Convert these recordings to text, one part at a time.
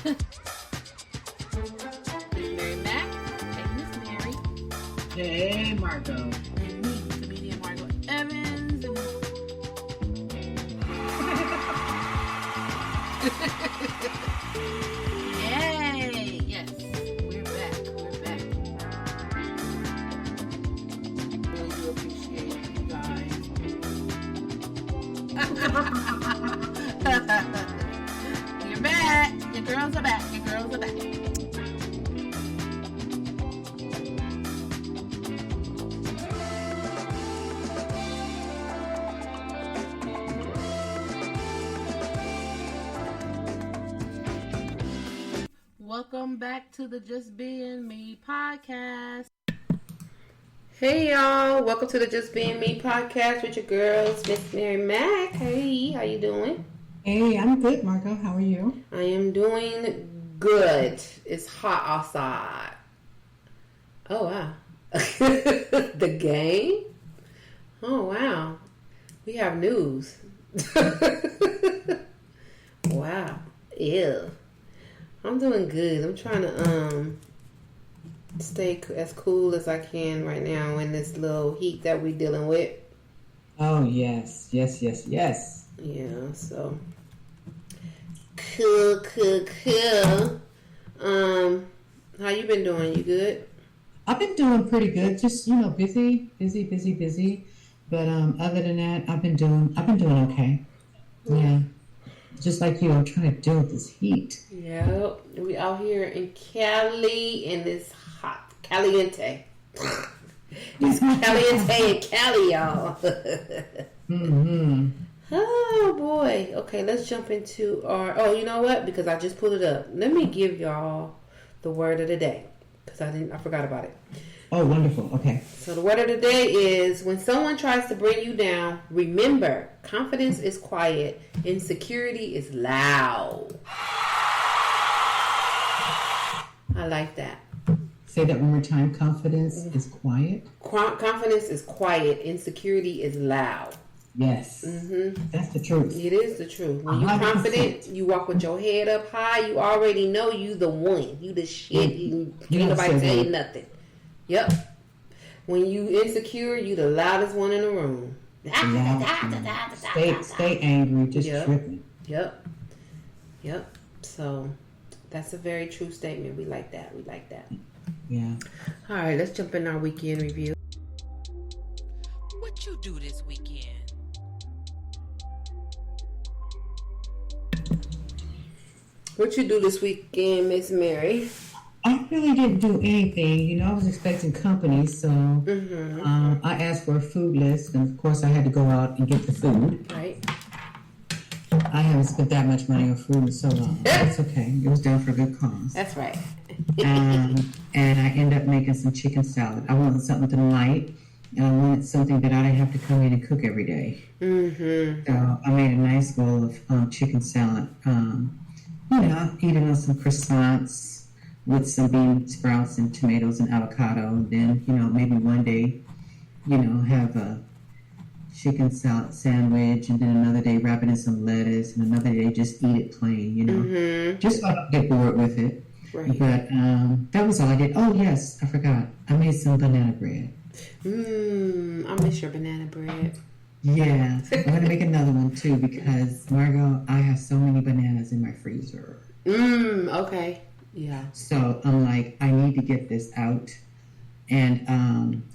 Miss Mary Mack. Hey, Miss Mary. Hey, Margot. And me, comedian Margot Evans. Yay! Yes, we're back. We're back. Really do appreciate you guys. You're back. Your girls are back. Your girls are back. Welcome back to the Just Being Me podcast. Hey y'all, welcome to the Just Being Me podcast with your girls, Miss Mary Mack. Hey, how you doing? Hey, I'm good, Margot. How are you? I am doing good. It's hot outside. Oh wow. The game? Oh wow. We have news. Wow. Ew. I'm doing good. I'm trying to stay as cool as I can right now in this little heat that we're dealing with. Oh, yes. Yeah, So cool. How you been doing? You good? I've been doing pretty good. Just, busy. But other than that, I've been doing okay. Yeah. Just like you, I'm trying to deal with this heat. Yep. We out here in Cali and it's hot. Caliente. It's Caliente in Cali, y'all. Mm-hmm. Oh boy. Okay, let's jump into our. Oh, you know what? Because I just pulled it up. Let me give y'all the word of the day because I forgot about it. Oh, wonderful. Okay. So the word of the day is: when someone tries to bring you down, remember, confidence is quiet, insecurity is loud. I like that. Say that one more time. Confidence is quiet. Confidence is quiet, insecurity is loud. Yes. Mm-hmm. That's the truth. It is the truth. When you're 100%. confident, you walk with your head up high. You already know you the one. You the shit. You ain't nobody tell you nothing. Yep. When you insecure, you the loudest one in the room. Stay angry, just tripping. Yep. So that's a very true statement. We like that. Yeah. All right, let's jump in our weekend review. What you do this weekend? What you do this weekend, Miss Mary? I really didn't do anything. I was expecting company, so I asked for a food list, and of course I had to go out and get the food. Right. I haven't spent that much money on food in so long. That's okay. It was done for a good cause. That's right. And I ended up making some chicken salad. I wanted something light, and I wanted something that I didn't have to come in and cook every day. Mm-hmm. So I made a nice bowl of chicken salad. Eating on some croissants with some bean sprouts and tomatoes and avocado. And then, maybe one day, have a chicken salad sandwich, and then another day wrap it in some lettuce, and another day just eat it plain, Mm-hmm. Just so I don't get bored with it. Right. But that was all I did. Oh, yes, I forgot. I made some banana bread. I miss your banana bread. Yeah, I'm going to make another one, too, because, Margot, I have so many bananas in my freezer. Okay. Yeah. So I'm like, I need to get this out, and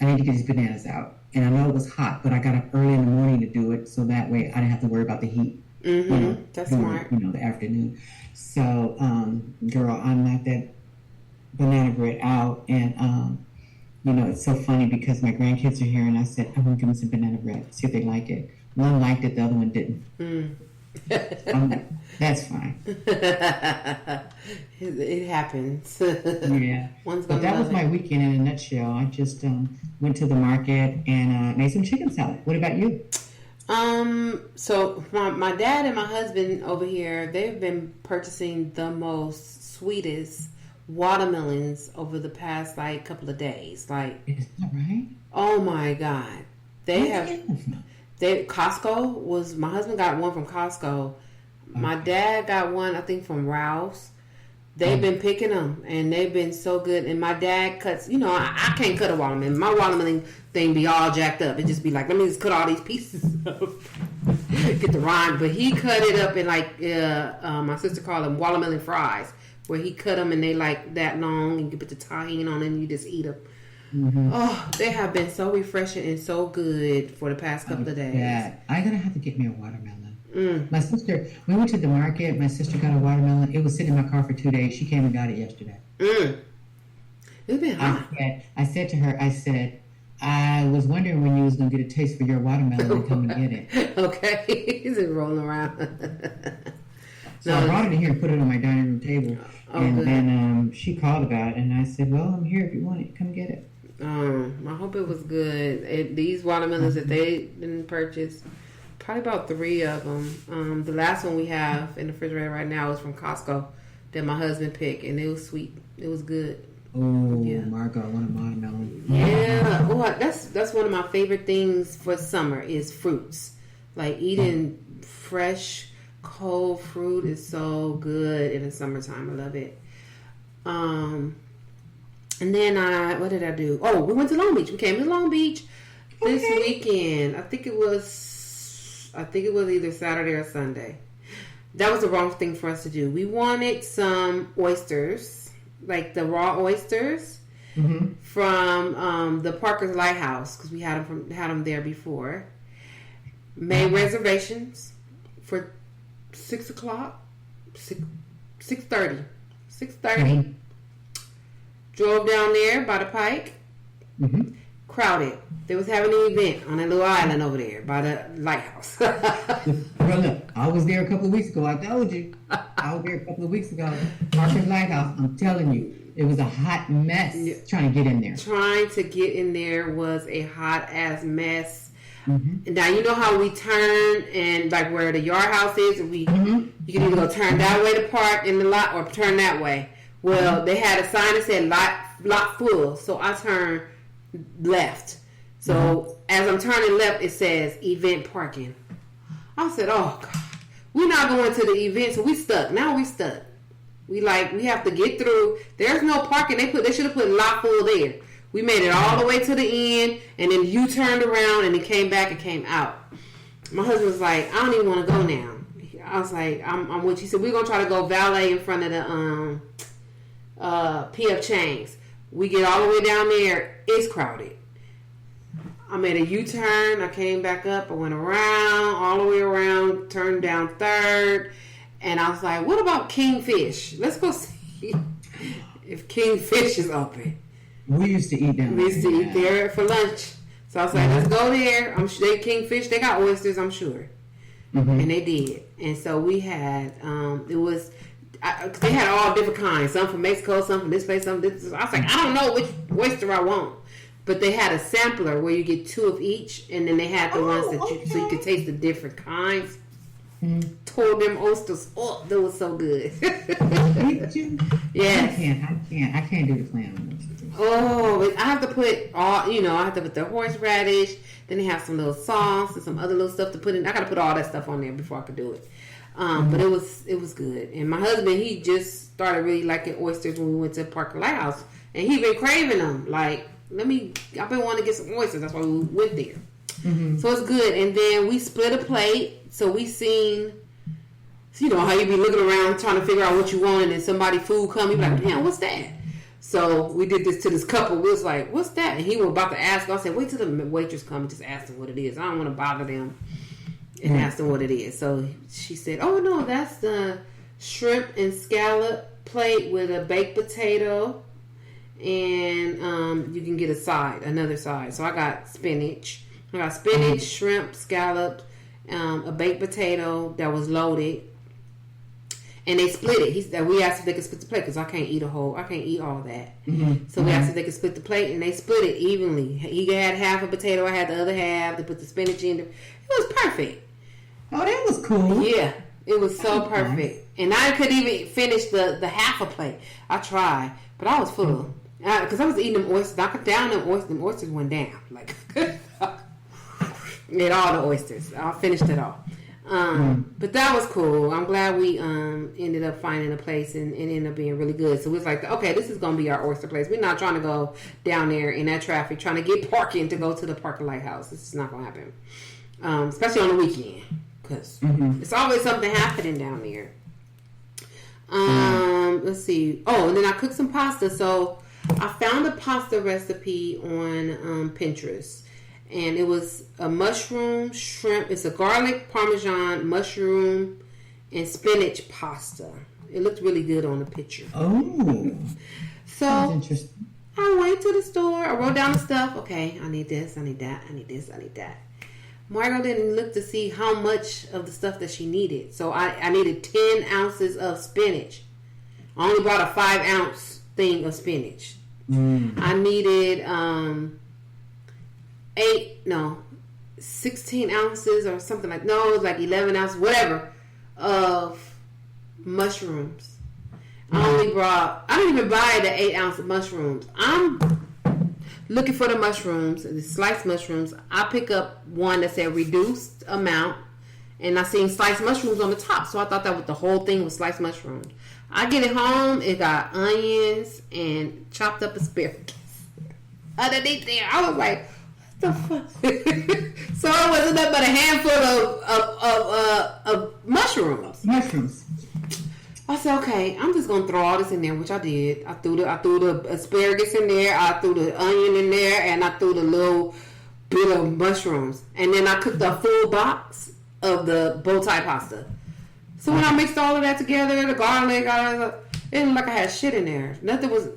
I need to get these bananas out. And I know it was hot, but I got up early in the morning to do it, so that way I didn't have to worry about the heat. That's smart. The afternoon. So, girl, I knocked that banana bread out, and it's so funny because my grandkids are here, and I said, I'm going to give them some banana bread, see if they like it. One liked it, the other one didn't. I'm like, that's fine. It happens. Yeah. But that was my weekend in a nutshell. I just went to the market and made some chicken salad. What about you? So my dad and my husband over here, they've been purchasing the most sweetest watermelons over the past couple of days. Is that right? Oh my God. Costco was, my husband got one from Costco. My dad got one, I think, from Rouse. They've been picking them, and they've been so good. And my dad cuts, you know, I can't cut a watermelon. My watermelon thing be all jacked up. It just be like, let me just cut all these pieces up. Get the rind. But he cut it up in like, my sister called them watermelon fries, where he cut them and they like that long, and you put the tahini on it and you just eat them. Mm-hmm. Oh, they have been so refreshing and so good for the past couple of days. Yeah, I'm going to have to get me a watermelon. My sister, we went to the market. My sister got a watermelon. It was sitting in my car for 2 days. She came and got it yesterday. It's been hot. I said to her, I was wondering when you was going to get a taste for your watermelon and come and get it. Okay. Is it rolling around? So I brought it in here and put it on my dining room table. And then she called about it, and I said, well, I'm here if you want it. Come get it. I hope it was good. These watermelons that they didn't purchase, probably about 3 of them. The last one we have in the refrigerator right now is from Costco that my husband picked, and it was sweet. It was good. Oh, yeah. Margot, I want a watermelon. Yeah. Oh, that's one of my favorite things for summer is fruits. Like eating fresh, cold fruit is so good in the summertime. I love it. And then what did I do? Oh, we went to Long Beach. We came to Long Beach this weekend. I think it was either Saturday or Sunday. That was the wrong thing for us to do. We wanted some oysters, like the raw oysters from the Parker's Lighthouse, because we had them there before. Made reservations for 6 o'clock, 6:30. Drove down there by the pike. Crowded. They was having an event on that little island over there by the lighthouse. Well, look, I was there a couple of weeks ago. I told you. I was there a couple of weeks ago. Parker's Lighthouse, I'm telling you, it was a hot mess trying to get in there. Trying to get in there was a hot-ass mess. Now, you know how we turn and like where the yard house is, you can either go turn that way to park in the lot or turn that way. Well, they had a sign that said lot full, so I turned left. So as I'm turning left, it says event parking. I said, oh God, we're not going to the event, so we stuck. Now we stuck. We have to get through. There's no parking. They should have put lot full there. We made it all the way to the end, and then you turned around and it came back and came out. My husband was like, I don't even want to go now. I was like, I'm with you. He said, we're going to try to go valet in front of the PF Chang's. We get all the way down there. It's crowded. I made a U-turn. I came back up. I went around, all the way around, turned down 3rd. And I was like, what about Kingfish? Let's go see if Kingfish is open. We used to eat down there. We used to eat there for lunch. So I was like, let's go there. I'm sure Kingfish, they got oysters, I'm sure. And they did. And so we had, they had all different kinds. Some from Mexico, some from this place, some from this. I was like, I don't know which oyster I want. But they had a sampler where you get 2 of each, and then they had the ones that so you could taste the different kinds. Told them oysters up. That was so good. Yes. I can't do the clam oysters. Oh, I have to put I have to put the horseradish. Then they have some little sauce and some other little stuff to put in. I got to put all that stuff on there before I could do it. But it was good. And my husband, he just started really liking oysters when we went to Parker Lighthouse, and he been craving them. Like, I've been wanting to get some oysters. That's why we went there. So it's good. And then we split a plate. So we seen, you know, how you be looking around trying to figure out what you want, and then somebody food come, you be like, damn, what's that? So we did this to this couple. We was like, what's that? And he was about to ask. I said, wait till the waitress come and just ask them what it is. I don't want to bother them and ask them what it is. So she said, oh, no, that's the shrimp and scallop plate with a baked potato. And you can get another side. So I got spinach. Shrimp, scallop, a baked potato that was loaded. And they split it. We asked if they could split the plate because I can't eat all that. So we asked if they could split the plate, and they split it evenly. He had half a potato, I had the other half. They put the spinach in there. It was perfect. Oh, that was cool. Yeah, it was so perfect. And I couldn't even finish the half a plate. I tried, but I was full. Because I was eating them oysters. I could down them oysters. Them oysters went down. Like, ate all the oysters. I finished it all. But that was cool. I'm glad we ended up finding a place and it ended up being really good. So it was like, okay, this is going to be our oyster place. We're not trying to go down there in that traffic, trying to get parking to go to the Parker Lighthouse. This is not going to happen. Especially on the weekend. Because it's always something happening down there. Let's see. Oh, and then I cooked some pasta. So I found a pasta recipe on Pinterest. And it was a mushroom, shrimp. It's a garlic, parmesan, mushroom, and spinach pasta. It looked really good on the picture. Oh. So that's interesting. I went to the store. I wrote down the stuff. Okay, I need this, I need that, I need this, I need that. Margot didn't look to see how much of the stuff that she needed. So I needed 10 ounces of spinach. I only bought a 5-ounce thing of spinach. I needed 16 ounces or something like, no, it was like 11 ounces, whatever, of mushrooms. I didn't even buy the 8-ounce of mushrooms. I'm looking for the mushrooms, the sliced mushrooms. I pick up one that said reduced amount, and I seen sliced mushrooms on the top, so I thought that the whole thing was sliced mushrooms. I get it home, it got onions and chopped up asparagus underneath there. I was like, the fuck? So it wasn't nothing but a handful of mushrooms. I said, okay, I'm just gonna throw all this in there, which I did. I threw the asparagus in there, I threw the onion in there, and I threw the little bit of mushrooms. And then I cooked a full box of the bow tie pasta. So when I mixed all of that together, the garlic, it looked like I had shit in there. Nothing was.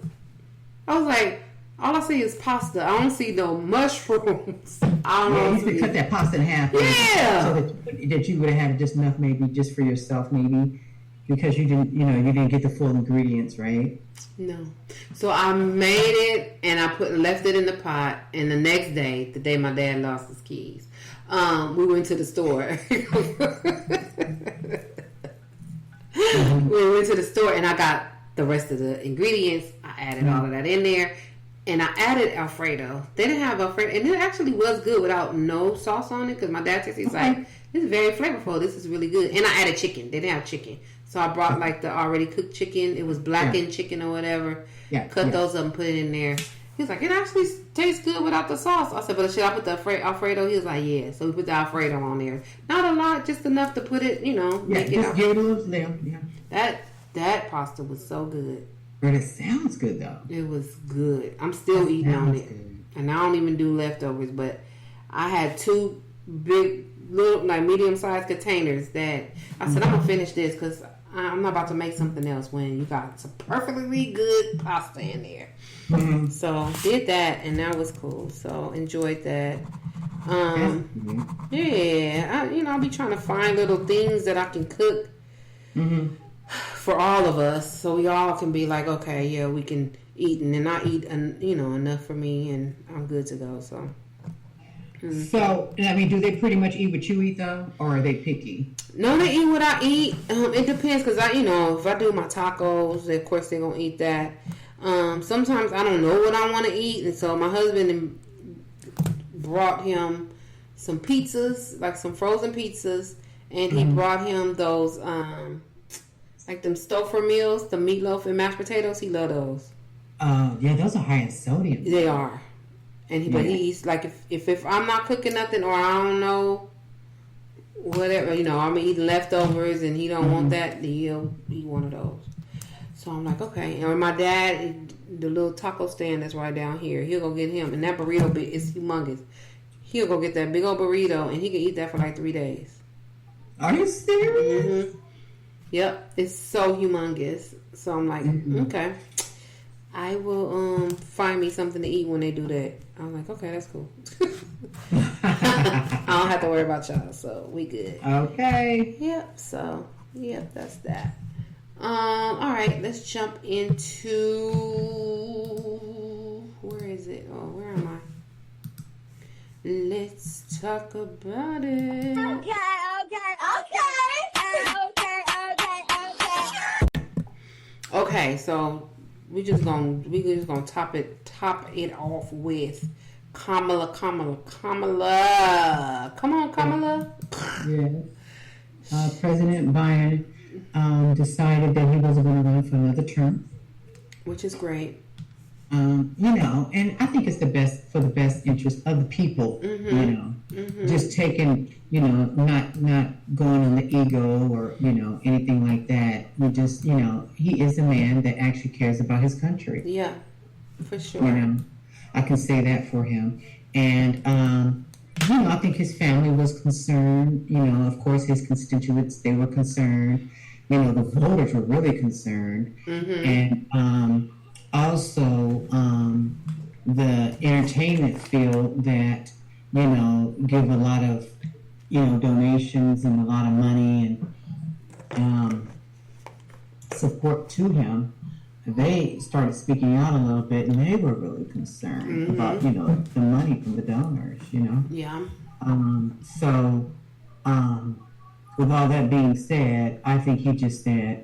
I was like, all I see is pasta. I don't see no mushrooms. I don't know. You could cut that pasta in half. Yeah. So that you would have had just enough, maybe just for yourself, maybe, because you didn't get the full ingredients, right? No. So I made it and I left it in the pot. And the next day, the day my dad lost his keys, we went to the store. We went to the store and I got the rest of the ingredients. I added all of that in there. And I added Alfredo. They didn't have Alfredo. And it actually was good without no sauce on it. Because my dad tastes like, this is very flavorful. This is really good. And I added chicken. They didn't have chicken. So I brought like the already cooked chicken. It was blackened chicken or whatever. Cut those up and put it in there. He was like, it actually tastes good without the sauce. I said, but should I put the Alfredo? He was like, yeah. So we put the Alfredo on there. Not a lot, just enough to put it, make it. Just give it a little flavor. Yeah. That pasta was so good. But it sounds good though. It was good. I'm still eating on it. Good. And I don't even do leftovers, but I had 2 big, little, like medium-sized containers that I said, I'm going to finish this because I'm not about to make something else when you got some perfectly good pasta in there. So did that, and that was cool. So enjoyed that. Yeah, I'll be trying to find little things that I can cook for all of us, so we all can be like, okay, yeah, we can eat, and then I eat, enough for me, and I'm good to go. So. So, I mean, do they pretty much eat what you eat though, or are they picky? No, they eat what I eat. It depends, because if I do my tacos, of course they're gonna eat that. Sometimes I don't know what I want to eat, and so my husband brought him some pizzas, like some frozen pizzas, and he brought him those like them Stouffer meals, the meatloaf and mashed potatoes. He loved those. Yeah, those are high in sodium. They are. And but he's like, if I'm not cooking nothing, or I don't know, whatever, I'm eating leftovers and he don't want that, he'll eat one of those. So I'm like, okay. And my dad, the little taco stand that's right down here, he'll go get him, and that burrito is humongous. He'll go get that big old burrito, and he can eat that for like 3 days. Are you serious? Yep, it's so humongous. So I'm like, okay, I will find me something to eat when they do that. I'm like, okay, that's cool. I don't have to worry about y'all, so we good. Okay. Yep. So that's that. All right, let's jump into, where is it? Oh, where am I? Let's talk about it. Okay, so we just gonna top it off with Kamala. Come on, Kamala. Yeah. President Biden decided that he wasn't going to run for another term. Which is great. And I think it's the best interest of the people, just taking, not going on the ego or, anything like that. We just, he is a man that actually cares about his country. Yeah, for sure. I can say that for him. And, I think his family was concerned, of course his constituents, they were concerned, the voters were really concerned. And, also, the entertainment field that, give a lot of, donations and a lot of money and support to him, they started speaking out a little bit, and they were really concerned about, the money from the donors, Yeah. With all that being said, I think he just said,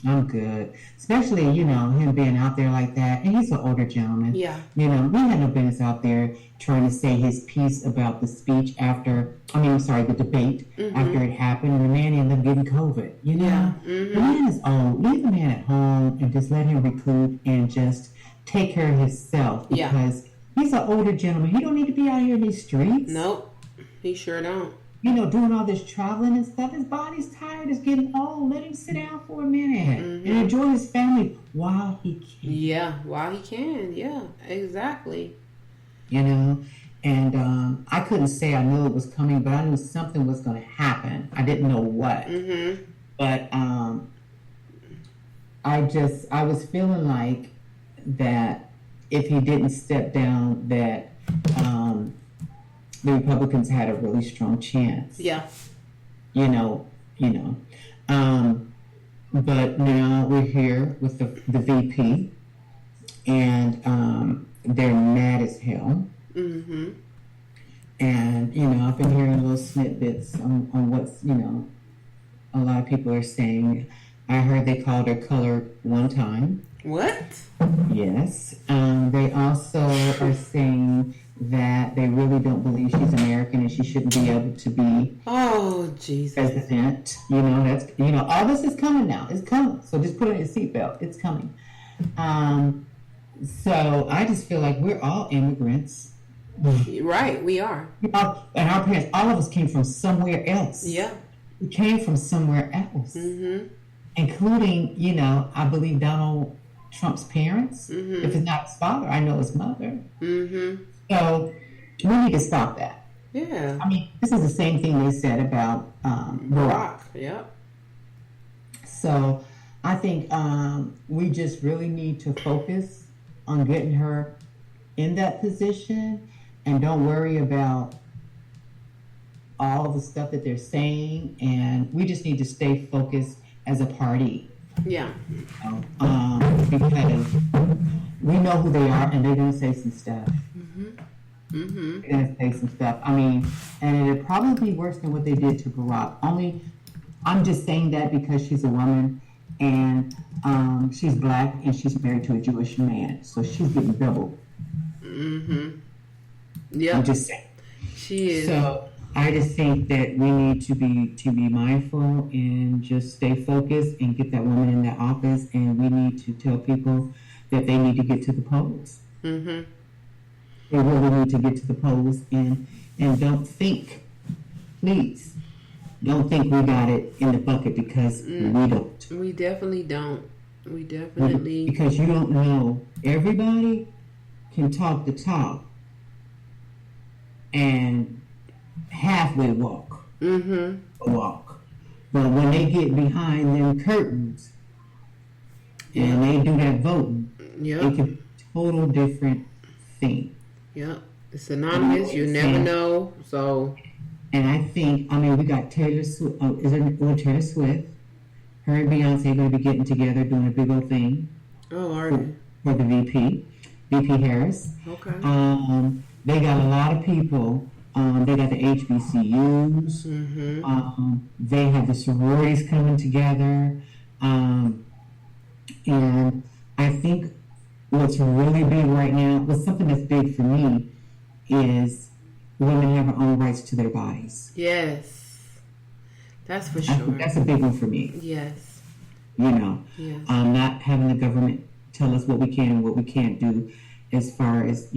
I'm good. Especially, him being out there like that. And he's an older gentleman. Yeah. We had no business out there trying to say his piece about the speech the debate after it happened. And the man ended up getting COVID, Yeah. The man is old. Leave the man at home and just let him recoup and just take care of himself. Because he's an older gentleman. He don't need to be out here in these streets. Nope. He sure don't. Doing all this traveling and stuff. His body's tired. It's getting old. Let him sit down for a minute and enjoy his family while he can. Yeah, while he can. Yeah, exactly. And I couldn't say I knew it was coming, but I knew something was going to happen. I didn't know what. But I was feeling like that if he didn't step down, that the Republicans had a really strong chance. Yeah. But now we're here with the VP, and they're mad as hell. And, I've been hearing little snippets on what's, a lot of people are saying. I heard they called her color one time. What? Yes. They also are saying that they really don't believe she's American and she shouldn't be able to be president. That's all this is coming now. It's coming. So just put on your seatbelt. It's coming. So I just feel like we're all immigrants. Right, we are. And our parents, all of us came from somewhere else. Yeah. We came from somewhere else. Including, I believe Donald Trump's parents. If it's not his father, I know his mother. So we need to stop that. Yeah. I mean, this is the same thing they said about Barack. Yeah. So I think we just really need to focus on getting her in that position and don't worry about all the stuff that they're saying. And we just need to stay focused as a party. Yeah. Because we know who they are and they're going to say some stuff. They're going to say some stuff. I mean, and it'd probably be worse than what they did to Barack. I'm just saying that because she's a woman and she's black and she's married to a Jewish man. So she's getting double. Yeah. I'm just saying. She is. So I just think that we need to be mindful and just stay focused and get that woman in that office. And we need to tell people that they need to get to the polls. They really need to get to the polls and don't think, please, don't think we got it in the bucket because we don't. We definitely don't. Because you don't know. Everybody can talk the talk and halfway walk. Walk. But when they get behind them curtains and they do that voting, it can be a total different thing. Yeah, it's anonymous. You never know. So, and I think, we got Taylor Swift. Taylor Swift? Her and Beyonce are going to be getting together, doing a big old thing. Oh, are they? For the VP Harris. Okay. They got a lot of people. They got the HBCUs. They have the sororities coming together. And I think what's really big right now, something that's big for me, is women have their own rights to their bodies. Yes. That's for I sure. think that's a big one for me. Yes. Yes. Not having the government tell us what we can and what we can't do as far as,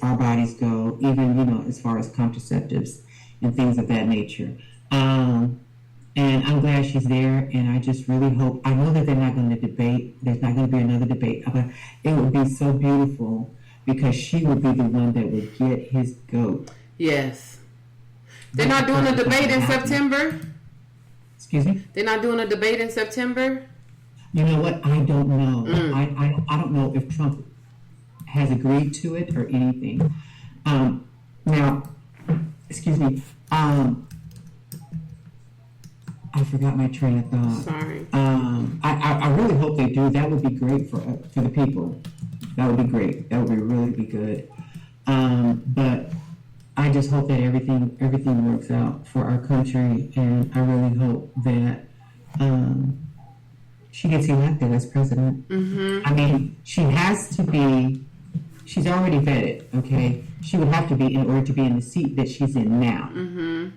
our bodies go, even, as far as contraceptives and things of that nature. And I'm glad she's there, and I just really hope, I know that they're not going to debate, there's not going to be another debate, but it would be so beautiful because she would be the one that would get his goat. Yes. They're not doing a debate in September? Excuse me? They're not doing a debate in September? You know what? I don't know. I don't know if Trump has agreed to it or anything. Now, excuse me. I forgot my train of thought. Sorry. I really hope they do. That would be great for the people. That would be great. That would really be good. But I just hope that everything works out for our country, and I really hope that she gets elected as president. Mm-hmm. I mean, she has to be. She's already vetted. Okay, she would have to be in order to be in the seat that she's in now. Mm-hmm.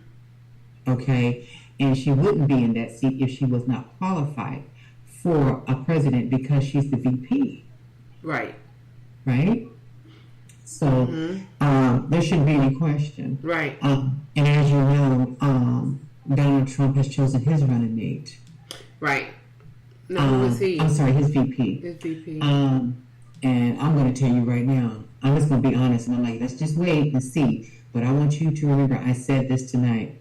Okay. And she wouldn't be in that seat if she was not qualified for a president because she's the VP. Right. Right? So there shouldn't be any question. Right. And as you know, Donald Trump has chosen his running mate. Right. No, who is he? I'm sorry, his VP. His VP. And I'm going to tell you right now, I'm just going to be honest, and I'm like, let's just wait and see. But I want you to remember, I said this tonight.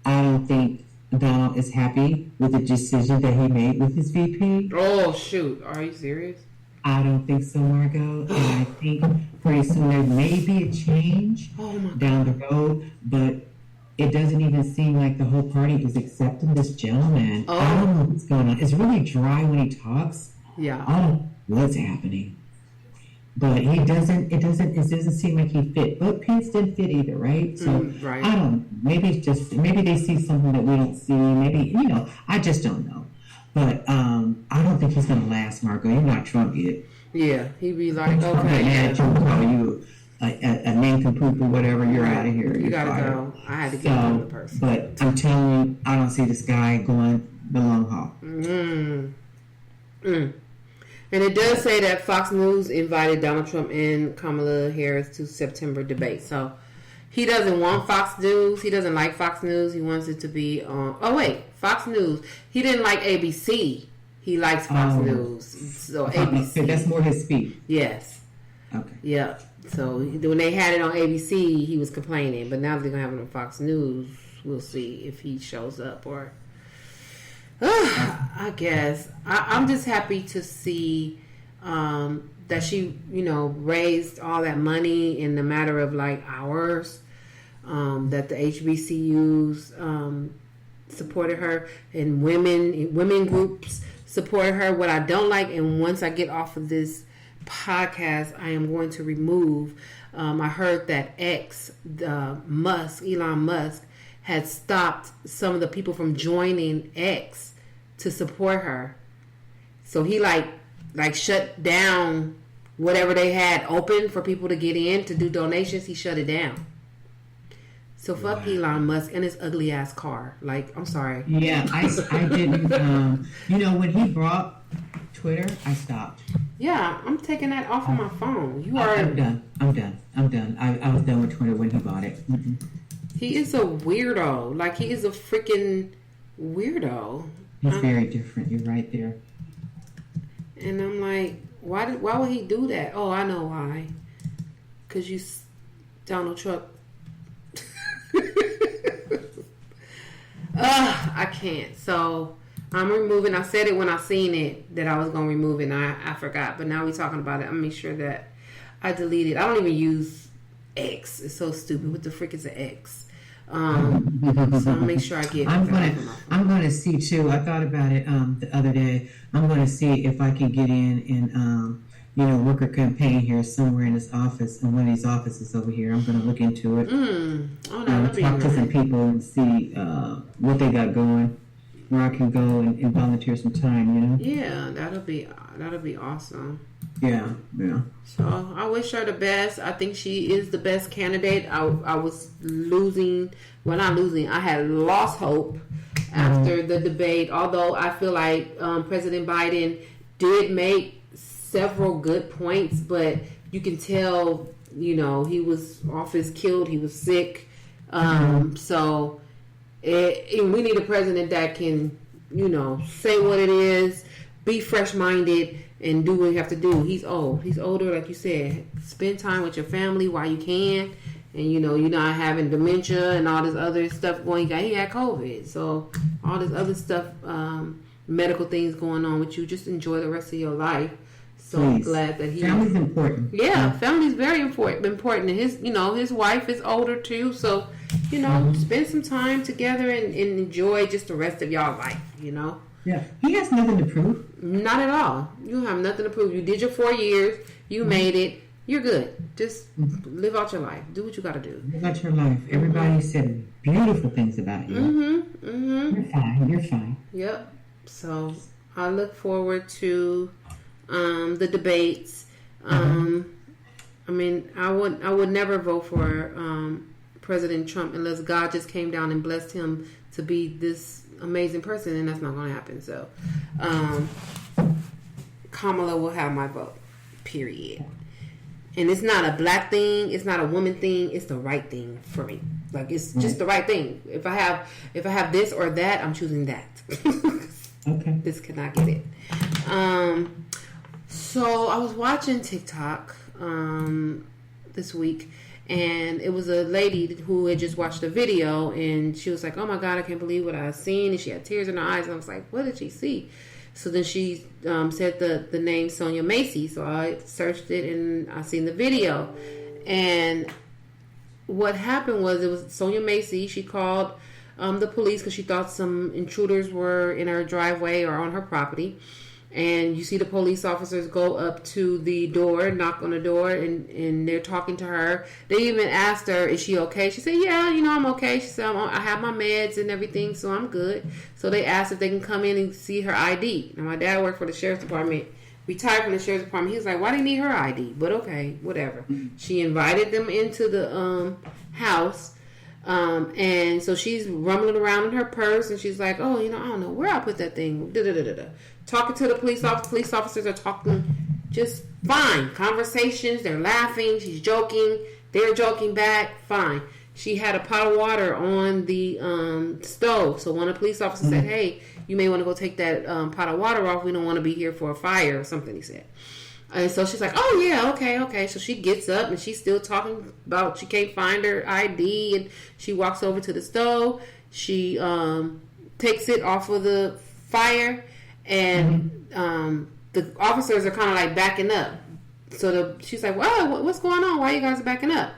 I don't think Donald is happy with the decision that he made with his VP. Oh, shoot. Are you serious? I don't think so, Margot. And I think pretty soon there may be a change down the road, but it doesn't even seem like the whole party is accepting this gentleman. Oh. I don't know what's going on. It's really dry when he talks. Yeah. I don't know what's happening. But it doesn't seem like he fit. But Pence didn't fit either, right? So right. I don't know. Maybe they see something that we don't see. Maybe, I just don't know. But I don't think he's going to last, Margot. You're not Trump yet. Yeah, he'd be like, Trump okay. Yeah, Trump call you a nincompoop or whatever. You're out of here. You gotta fired. go. I had to get another person. But I'm telling you, I don't see this guy going the long haul. And it does say that Fox News invited Donald Trump and Kamala Harris to September debate. So he doesn't want Fox News. He doesn't like Fox News. He wants it to be on. Oh wait, Fox News. He didn't like ABC. He likes Fox News. So ABC. That's more his speed. Yes. Okay. Yeah. So when they had it on ABC, he was complaining. But now they're gonna have it on Fox News. We'll see if he shows up or. I guess I'm just happy to see that she, raised all that gmoney in the matter of like hours. That the HBCUs supported her and women groups supported her. What I don't like, and once I get off of this podcast, I am going to remove. I heard that Elon Musk, had stopped some of the people from joining X to support her. So he like shut down whatever they had open for people to get in to do donations. He shut it down. So fuck Elon Musk and his ugly ass car. Like, I'm sorry. Yeah, I didn't. When he brought Twitter, I stopped. Yeah, I'm taking that off of my phone. I'm done. I was done with Twitter when he bought it. Mm-mm. He is a weirdo. Like, he is a freaking weirdo. He's very different. You're right there. And I'm like, why would he do that? Oh, I know why. Because you Donald Trump. I can't. So I'm removing. I said it when I seen it that I was going to remove it, and I forgot. But now we're talking about it. I'm going to make sure that I delete it. I don't even use X. It's so stupid. What the frick is an X? So I'll make sure I get. I'm going to see too. I thought about it the other day. I'm going to see if I can get in and work a campaign here somewhere in this office, in one of these offices over here. I'm going to look into it. Talk to some people and see what they got going, where I can go and volunteer some time. Yeah, that'll be awesome. Yeah. So I wish her the best. I think she is the best candidate. I was losing, well, not losing. I had lost hope after the debate. Although I feel like President Biden did make several good points, but you can tell, he was off his killed. He was sick. So we need a president that can, say what it is, be fresh-minded, and do what you have to do. He's old. He's older, like you said. Spend time with your family while you can. And, you're not having dementia and all this other stuff going. He had COVID. So, all this other stuff, medical things going on with you. Just enjoy the rest of your life. So, I'm glad that he... Family's important. Yeah, family's very important. And his wife is older, too. So, spend some time together and enjoy just the rest of y'all life, Yeah, he has nothing to prove. Not at all. You have nothing to prove. You did your 4 years. You made it. You're good. Just live out your life. Do what you got to do. Live out your life. Everybody said beautiful things about you. You're fine. Yep. So I look forward to the debates. I mean, I would never vote for President Trump unless God just came down and blessed him to be this amazing person, and that's not going to happen. So Kamala will have my vote, period. And it's not a black thing, it's not a woman thing, it's the right thing for me. Like, it's just the right thing. If I have this or that, I'm choosing that. Okay. This cannot get it. So I was watching TikTok this week, and it was a lady who had just watched a video, and she was like, "Oh my God, I can't believe what I've seen," and she had tears in her eyes, and I was like, "What did she see?" So then she said the name Sonia Macy, so I searched it, and I seen the video, and what happened was, it was Sonia Macy. She called the police because she thought some intruders were in her driveway or on her property. And you see the police officers go up to the door, knock on the door, and they're talking to her. They even asked her, "Is she okay?" She said, "Yeah, I'm okay." She said, "I have my meds and everything, so I'm good." So they asked if they can come in and see her ID. Now, my dad worked for the sheriff's department, retired from the sheriff's department. He was like, "Why do you need her ID?" But okay, whatever. She invited them into the house. And so she's rumbling around in her purse, and she's like, "Oh, I don't know where I put that thing." Talking to the police officers. Police officers are talking just fine. Conversations, they're laughing, she's joking, they're joking back, fine. She had a pot of water on the stove, so one of the police officers said, "Hey, you may want to go take that pot of water off. We don't want to be here for a fire," or something, he said. And so she's like, "Oh yeah, okay." So she gets up, and she's still talking about she can't find her ID, and she walks over to the stove. She takes it off of the fire, and the officers are kind of like backing up. So she's like, "Whoa, what's going on? Why you guys are backing up?"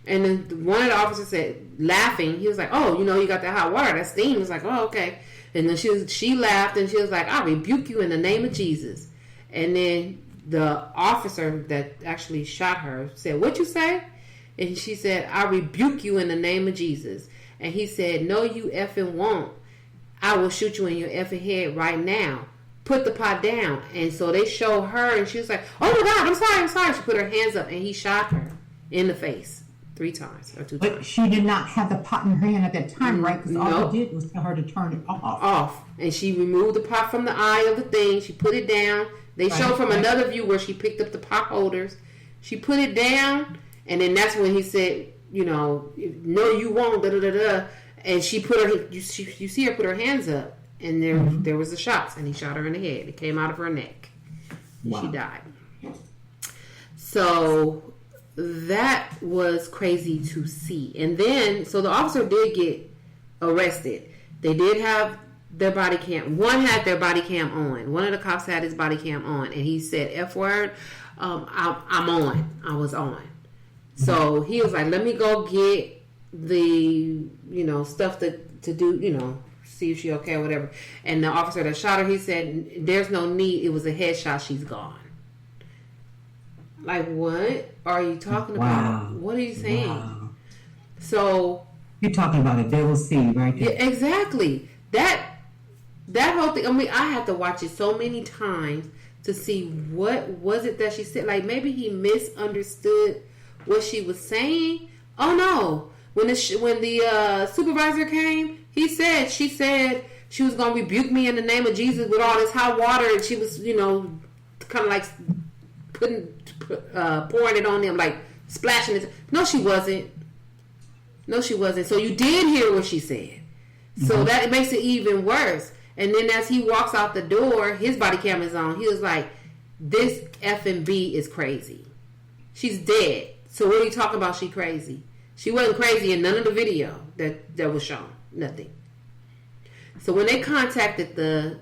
And then one of the officers said, laughing, he was like, "Oh, you got that hot water, that steam." It's like, "Oh, okay." And then she laughed, and she was like, "I rebuke you in the name of Jesus." And then the officer that actually shot her said, "What you say?" And she said, "I rebuke you in the name of Jesus." And he said, "No, you effing won't. I will shoot you in your effing head right now. Put the pot down." And so they show her, and she was like, "Oh my God, I'm sorry. She put her hands up, and he shot her in the face 3 times or 2 times. But she did not have the pot in her hand at that time, right? Because all he did was tell her to turn it off. And she removed the pot from the eye of the thing. She put it down. They showed from another view where she picked up the pot holders. She put it down, and then that's when he said, "No, you won't." And she put her. You see her put her hands up, and there was the shots, and he shot her in the head. It came out of her neck. Wow. She died. So that was crazy to see. And then, so the officer did get arrested. They did have their body cam. One had their body cam on. One of the cops had his body cam on, and he said, "F word, I'm on. I was on." So he was like, "Let me go get the stuff to do, see if she okay or whatever." And the officer that shot her, he said, "There's no need. It was a headshot. She's gone." Like, what are you talking about? What are you saying? Wow. So you're talking about a double C right there. Yeah, exactly. That that whole thing. I mean, I had to watch it so many times to see what was it that she said. Like maybe he misunderstood what she was saying. Oh no! When the supervisor came, she said she was gonna rebuke me in the name of Jesus with all this hot water, and she was, kind of like pouring it on them, like splashing it. No, she wasn't. So you did hear what she said. So that makes it even worse. And then as he walks out the door, his body cam is on. He was like, "This F&B is crazy. She's dead. So what are you talking about? She crazy? She wasn't crazy in none of the video that was shown. Nothing." So when they contacted the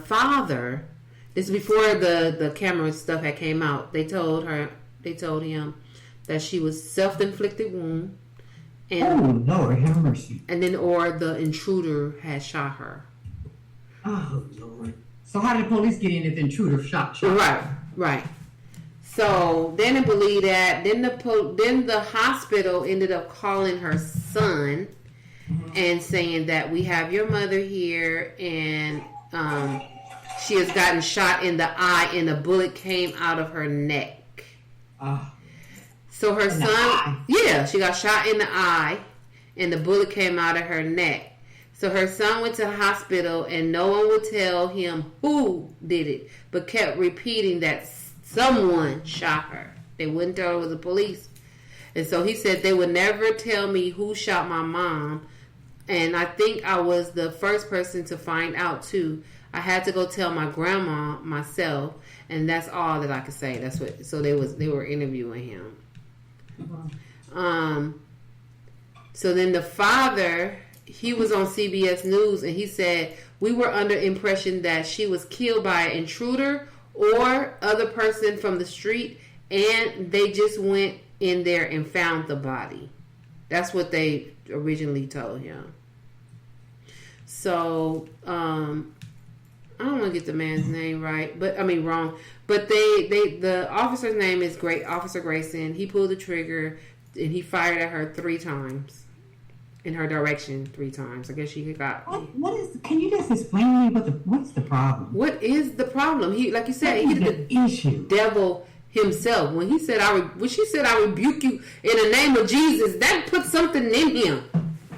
father, this is before the camera stuff had came out. They told him that she was self-inflicted wound. And, oh Lord, have mercy. And then, or the intruder had shot her. Oh Lord. So how did the police get in if the intruder shot? Right. So they didn't believe that. Then the hospital ended up calling her son and saying that we have your mother here, and she has gotten shot in the eye, and a bullet came out of her neck. So her son, she got shot in the eye, and the bullet came out of her neck. So her son went to the hospital, and no one would tell him who did it, but kept repeating that someone shot her. They wouldn't tell it was the police. And so he said they would never tell me who shot my mom. And I think I was the first person to find out too. I had to go tell my grandma myself, and that's all that I could say. That's what. So they were interviewing him. So then the father, he was on CBS News, and he said, "We were under impression that she was killed by an intruder or other person from the street, and they just went in there and found the body." That's what they originally told him. So I don't want to get the man's name wrong. But the officer's name is Officer Grayson. He pulled the trigger and he fired at her 3 times. In her direction 3 times. I guess she got. Can you just explain to me what's the problem? What is the problem? He, like you said, he's the issue. Devil himself. When she said, "I rebuke you in the name of Jesus," that put something in him.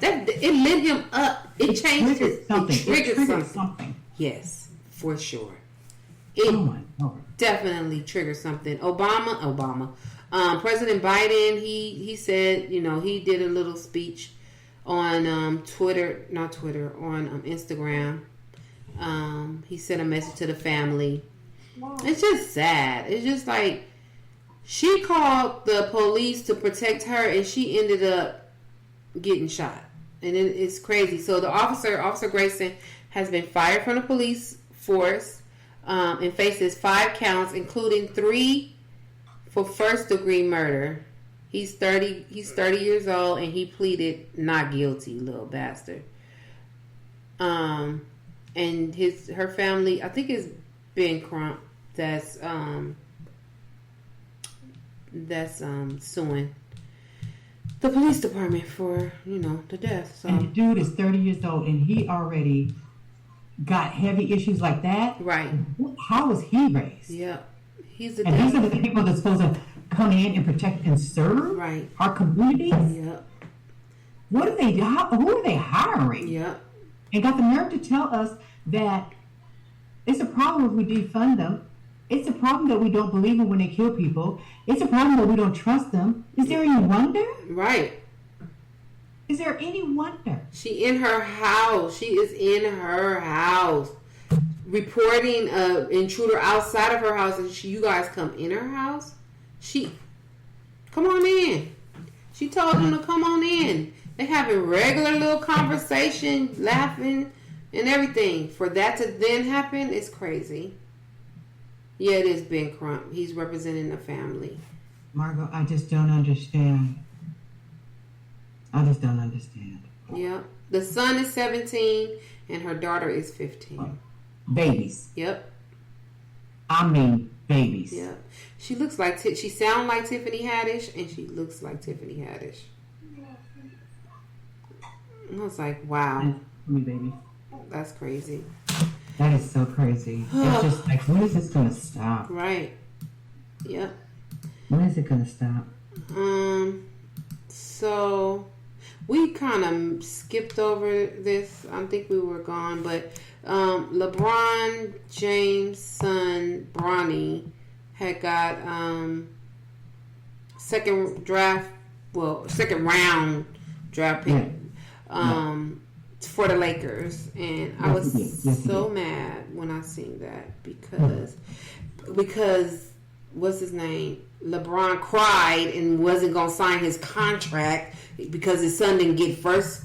It lit him up. It changed his. It triggered something. Yes, for sure. It definitely triggered something. Obama. President Biden. He said, he did a little speech on on Instagram. He sent a message to the family. Wow. It's just sad. It's just like she called the police to protect her, and she ended up getting shot. And it's crazy. So the Officer Grayson, has been fired from the police force and faces 5 counts, including 3 for first-degree murder. He's 30 years old, and he pleaded not guilty, little bastard. And her family, I think it's Ben Crump that's suing the police department for, the death. So. And the dude is 30 years old, and he already got heavy issues like that. Right. How was he raised? Yeah. These are the people that's supposed to come in and protect and serve our communities. Yep. What are they? Who are they hiring? Yep. And got the nerve to tell us that it's a problem if we defund them. It's a problem that we don't believe them when they kill people. It's a problem that we don't trust them. Is there any wonder? Right. Is there any wonder? She in her house. She is in her house. Reporting an intruder outside of her house, and you guys come in her house. Come on in. She told them to come on in. They having regular little conversation, laughing, and everything. For that to then happen is crazy. Yeah, it is Ben Crump. He's representing the family. Margot, I just don't understand. Yeah. The son is 17 and her daughter is 15. Babies. Yep. I mean babies. Yep. She looks like she sounds like Tiffany Haddish, and she looks like Tiffany Haddish. I was like, wow. Me baby. That's crazy. That is so crazy. It's just like, when is this going to stop? Right. Yep. When is it going to stop? So we kind of skipped over this. I think we were gone, but LeBron James' son Bronny had got second round draft pick for the Lakers, and I was so mad when I seen that because what's his name? LeBron cried and wasn't gonna sign his contract because his son didn't get first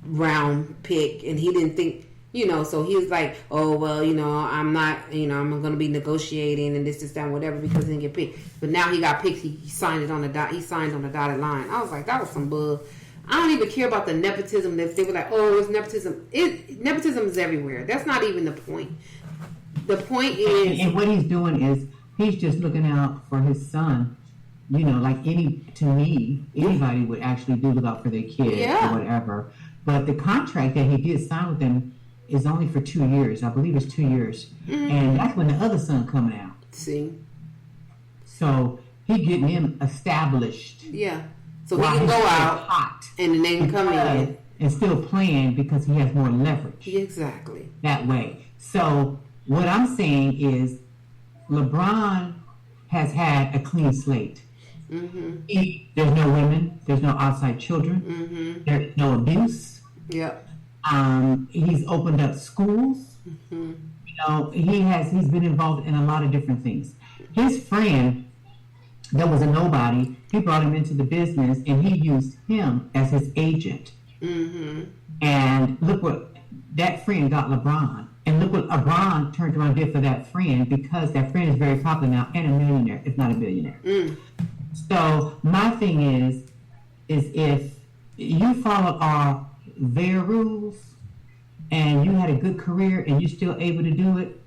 round pick, and he didn't think, so he was like, oh well, I'm not, I'm gonna be negotiating and this, that, whatever, because he didn't get picked. But now he got picked. He signed it on the dot. He signed on the dotted line. I was like, that was some bull. I don't even care about the nepotism. That they were like, oh, it's nepotism. Nepotism is everywhere. That's not even the point. The point is, and what he's doing is he's just looking out for his son. Like anybody would actually do look out for their kid or whatever. But the contract that he did sign with them is only for 2 years. I believe it's 2 years. Mm-hmm. And that's when the other son coming out. See? So he getting him established. Yeah. So he can go out hot and then they can come in. And still playing because he has more leverage. Exactly. That way. So what I'm saying is LeBron has had a clean slate. Mm-hmm. There's no women. There's no outside children. Mm-hmm. There's no abuse. Yep. He's opened up schools. Mm-hmm. He's been involved in a lot of different things. His friend, that was a nobody, he brought him into the business and he used him as his agent. Mm-hmm. And look what that friend got LeBron. And look what LeBron turned around and did for that friend, because that friend is very popular now and a millionaire, if not a billionaire. Mm. So my thing is if you follow all their rules and you had a good career and you're still able to do it,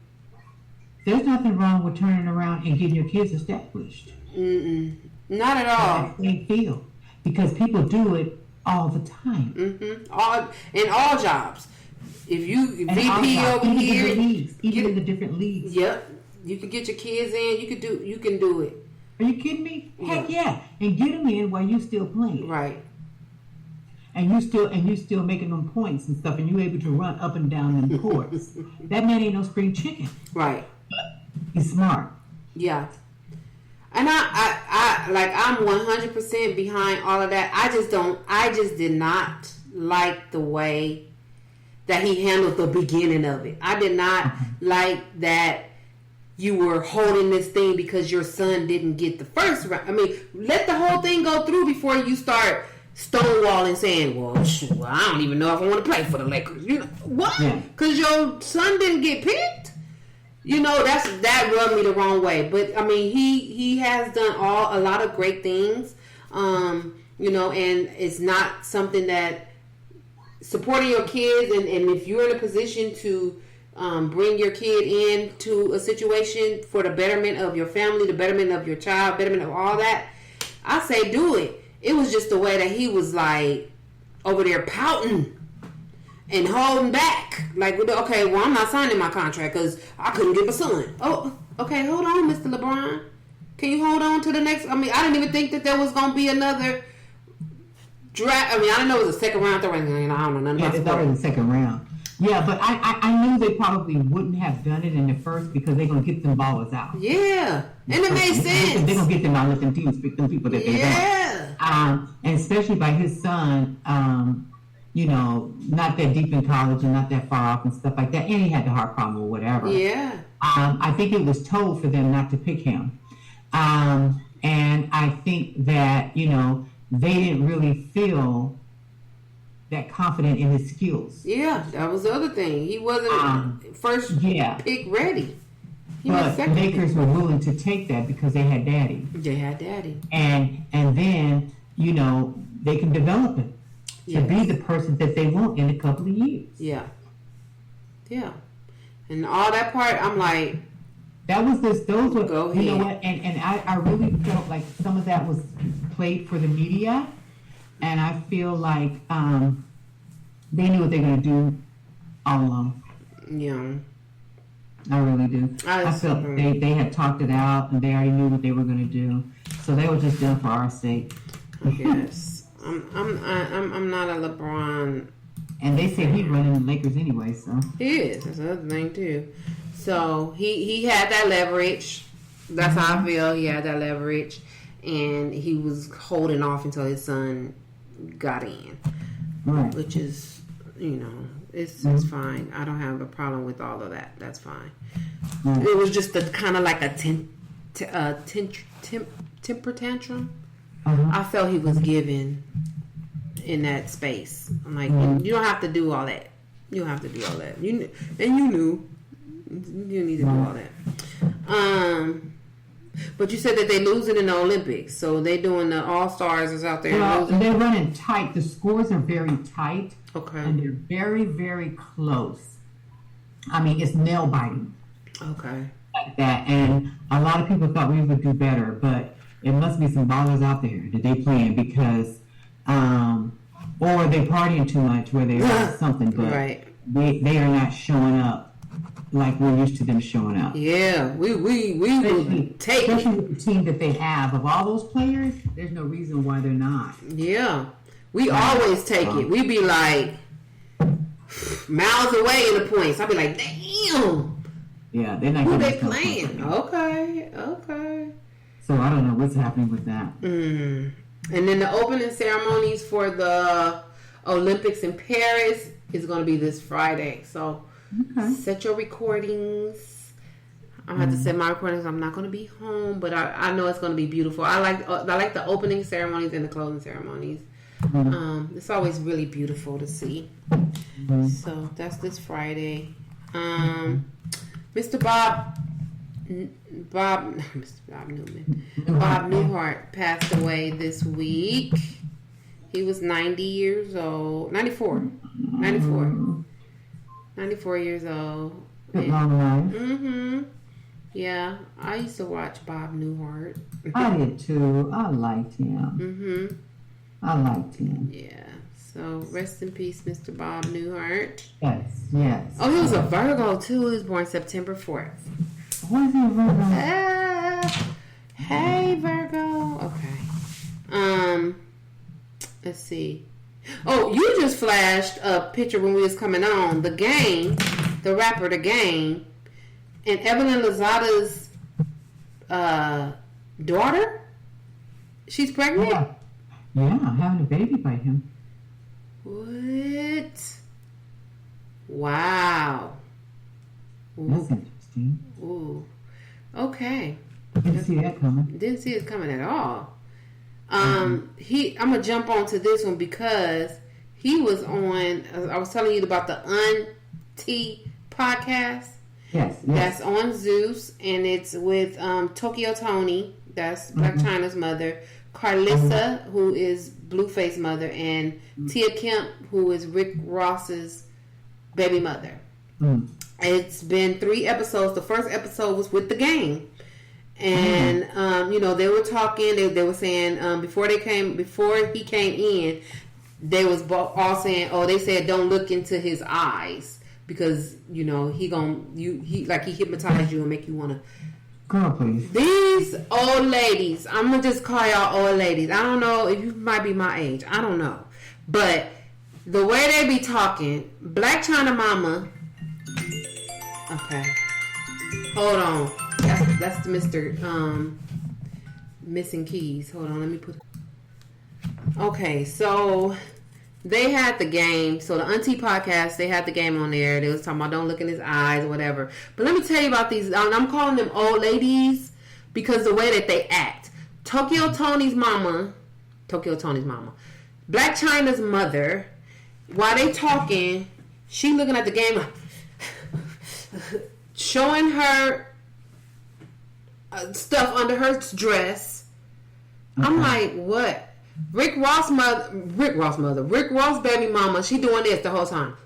there's nothing wrong with turning around and getting your kids established. Mm-mm. Not at all. That's how they feel, because people do it all the time. Mm-hmm. In all jobs. If you VP over here, even in the different leagues. Yep, you can get your kids in. You can do it. Are you kidding me? Heck yeah, and get them in while you still playing. Right. And you still making them points and stuff, and you able to run up and down them courts. That man ain't no spring chicken. Right. But he's smart. Yeah. And I'm 100% behind all of that. I just did not like the way that he handled the beginning of it. I did not like that you were holding this thing because your son didn't get the first round. I mean, let the whole thing go through before you start stonewalling saying, well, I don't even know if I want to play for the Lakers. What? Because your son didn't get picked? That rubbed me the wrong way. But, I mean, he has done a lot of great things, and it's not something that supporting your kids, and if you're in a position to bring your kid into a situation for the betterment of your family, the betterment of your child, betterment of all that, I say do it. It was just the way that he was like over there pouting and holding back. Like, okay, well, I'm not signing my contract because I couldn't get my son. Oh, okay, hold on, Mr. LeBron. Can you hold on to the next? I mean, I didn't even think that there was going to be another draft. I mean, I didn't know it was a second round, third round. I don't know nothing about it. It's already the second round. Yeah, but I knew they probably wouldn't have done it in the first because they're going to get them ballers out. Yeah, and it made sense. They're going to get them out, let them teams pick them people that they want. And especially by his son, not that deep in college and not that far off and stuff like that. And he had the heart problem or whatever. Yeah. I think it was told for them not to pick him. And I think that, they didn't really feel that confident in his skills. Yeah, that was the other thing. He wasn't first pick ready. But Lakers were willing to take that because they had daddy. They had daddy. And then, they can develop him to be the person that they want in a couple of years. Yeah. Yeah. And all that part, I'm like, those were, go ahead. You know what, and I really felt like some of that was played for the media, and I feel like they knew what they're going to do all along. Yeah. I really do. I felt they had talked it out and they already knew what they were going to do, so they were just done for our sake. Yes, I'm not a LeBron. And they said he'd run in the Lakers anyway, so He is. That's another thing too. So he had that leverage. That's how I feel. He had that leverage, and he was holding off until his son got in, right. which is, it's fine. I don't have a problem with all of that. That's fine. Right. It was just a kind of like a temper tantrum. I felt he was giving in that space. I'm like, you don't have to do all that. You don't have to do all that. You knew. You need to do all that. But you said that they losing in the Olympics, so they doing the All-Stars is out there. Well, they're running tight. The scores are very tight. Okay. And they're very, very close. I mean, it's nail biting. Okay. Like that. And a lot of people thought we would do better, but it must be some ballers out there that they playing because, or they're partying too much where they are something, but right. they are not showing up like we're used to them showing up. Yeah, we will take it. Especially with the team that they have. Of all those players, there's no reason why they're not. Yeah. We always take it. We be like miles away in the points. I'll be like, damn. Yeah, they're not who getting they playing? Okay. So I don't know what's happening with that. And then the opening ceremonies for the Olympics in Paris is going to be this Friday. So set your recordings. I'm going to have to set my recordings. I'm not going to be home, but I know it's going to be beautiful. I like the opening ceremonies and the closing ceremonies. It's always really beautiful to see. So that's this Friday. Mr. Bob Newhart passed away this week. He was 90 years old. 94 years old. Yeah, I used to watch Bob Newhart. I did too. I liked him. I liked him. Yeah. So rest in peace, Mr. Bob Newhart. Yes. Oh, he was a Virgo too. He was born September 4th. Why is he a Virgo? Hey, Virgo. Okay. Let's see. Oh, you just flashed a picture when we was coming on. The Game, the rapper, The Game, and Evelyn Lozada's daughter. She's pregnant. Yeah, having a baby by him. What? Wow. Ooh. That's interesting. Ooh. Okay. Didn't see that coming. Didn't see it coming at all. I'm gonna jump onto this one because he was on. I was telling you about the Auntie podcast. Yes. That's on Zeus, and it's with Tokyo Toni. That's Black China's mother. Carlissa, who is Blueface mother, and Tia Kemp, who is Rick Ross's baby mother. It's been 3 episodes. The first episode was with The Game. And, they were talking, they were saying, before he came in, they was all saying, they said don't look into his eyes because, he hypnotized you and make you want to. Girl, please. These old ladies, I'm going to just call y'all old ladies. I don't know if you might be my age. I don't know. But the way they be talking, Black China Mama. Okay. Hold on. That's Mr. Missing Keys. Hold on, let me put. Okay, so they had The Game. So the Auntie podcast, they had The Game on there. They was talking about don't look in his eyes or whatever. But let me tell you about these. I'm calling them old ladies because the way that they act. Tokyo Toni's mama, Black China's mother. While they talking, she looking at The Game, showing her stuff under her dress. I'm like, what? Rick Ross baby mama, she doing this the whole time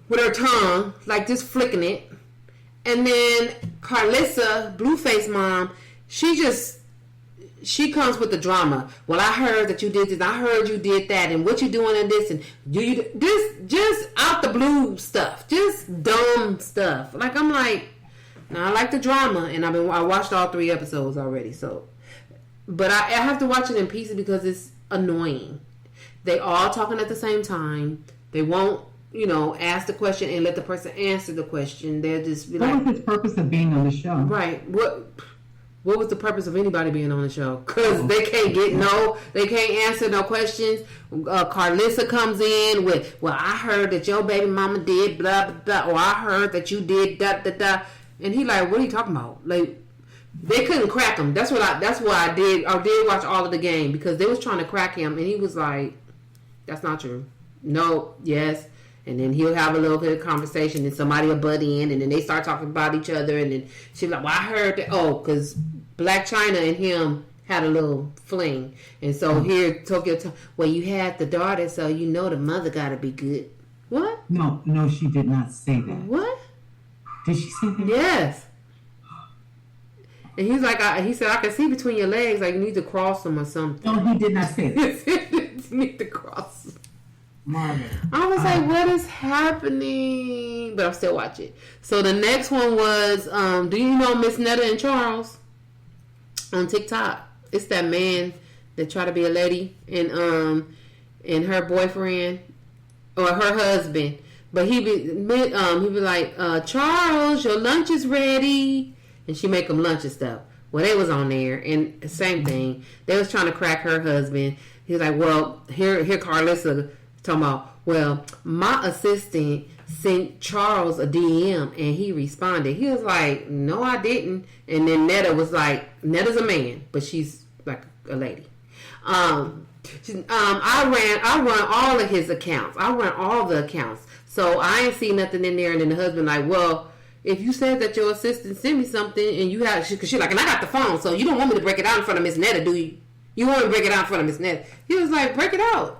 with her tongue, like just flicking it. And then Carlissa, Blueface mom, she just she comes with the drama. Well, I heard that you did this. I heard you did that. And what you doing in this? And do you this just out the blue stuff, just dumb stuff. Like I'm like, no, I like the drama, and I watched all 3 episodes already. So, but I have to watch it in pieces because it's annoying. They all talking at the same time. They won't, ask the question and let the person answer the question. They'll just be like, what was his purpose of being on the show? Right. What was the purpose of anybody being on the show? Because they can't they can't answer no questions. Carlissa comes in with, well, I heard that your baby mama did blah, blah, blah, or I heard that you did da, da, da. And he like, what are you talking about? Like, they couldn't crack him. That's why I did watch all of the game, because they was trying to crack him, and he was like, that's not true. No, yes. And then he'll have a little bit of conversation, and somebody will butt in, and then they start talking about each other, and then she's like, well, I heard that, because Black China and him had a little fling. And so here, Tokyo, well, you had the daughter, so the mother got to be good. What? No, she did not say that. What? Did she say that? Yes. And he's like, he said, I can see between your legs, like you need to cross them or something. No, he did not say that. You need to cross them. Margot. I was like, what is happening? But I'm still watching. So the next one was, do you know Miss Netta and Charles on TikTok? It's that man that tried to be a lady and her boyfriend or her husband. But he be like, Charles, your lunch is ready, and she make him lunch and stuff. Well, they was on there, and same thing. They was trying to crack her husband. He was like, well, here Carlissa talking about, well, my assistant sent Charles a DM and he responded. He was like, no, I didn't. And then Netta was like, Netta's a man, but she's like a lady. I run all of his accounts. I run all the accounts. So I ain't see nothing in there. And then the husband like, well, if you said that your assistant sent me something and you have, because she's like, and I got the phone, so you don't want me to break it out in front of Miss Netta, do you? You want me to break it out in front of Miss Netta? He was like, break it out.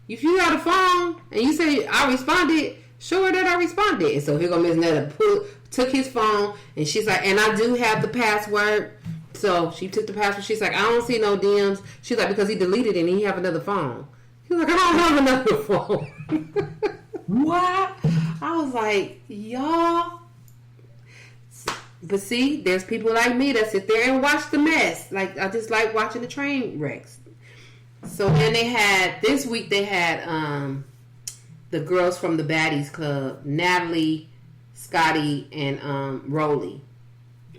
If you got a phone and you say I responded, show her that I responded. And so here go Miss Netta took his phone, and she's like, and I do have the password. So she took the password. She's like, I don't see no DMs. She's like, because he deleted it and he have another phone. He was like, I don't have another phone. What? I was like, y'all. But see, there's people like me that sit there and watch the mess. Like, I just like watching the train wrecks. So then this week they had the girls from the Baddies Club, Natalie, Scotty, and Rolly.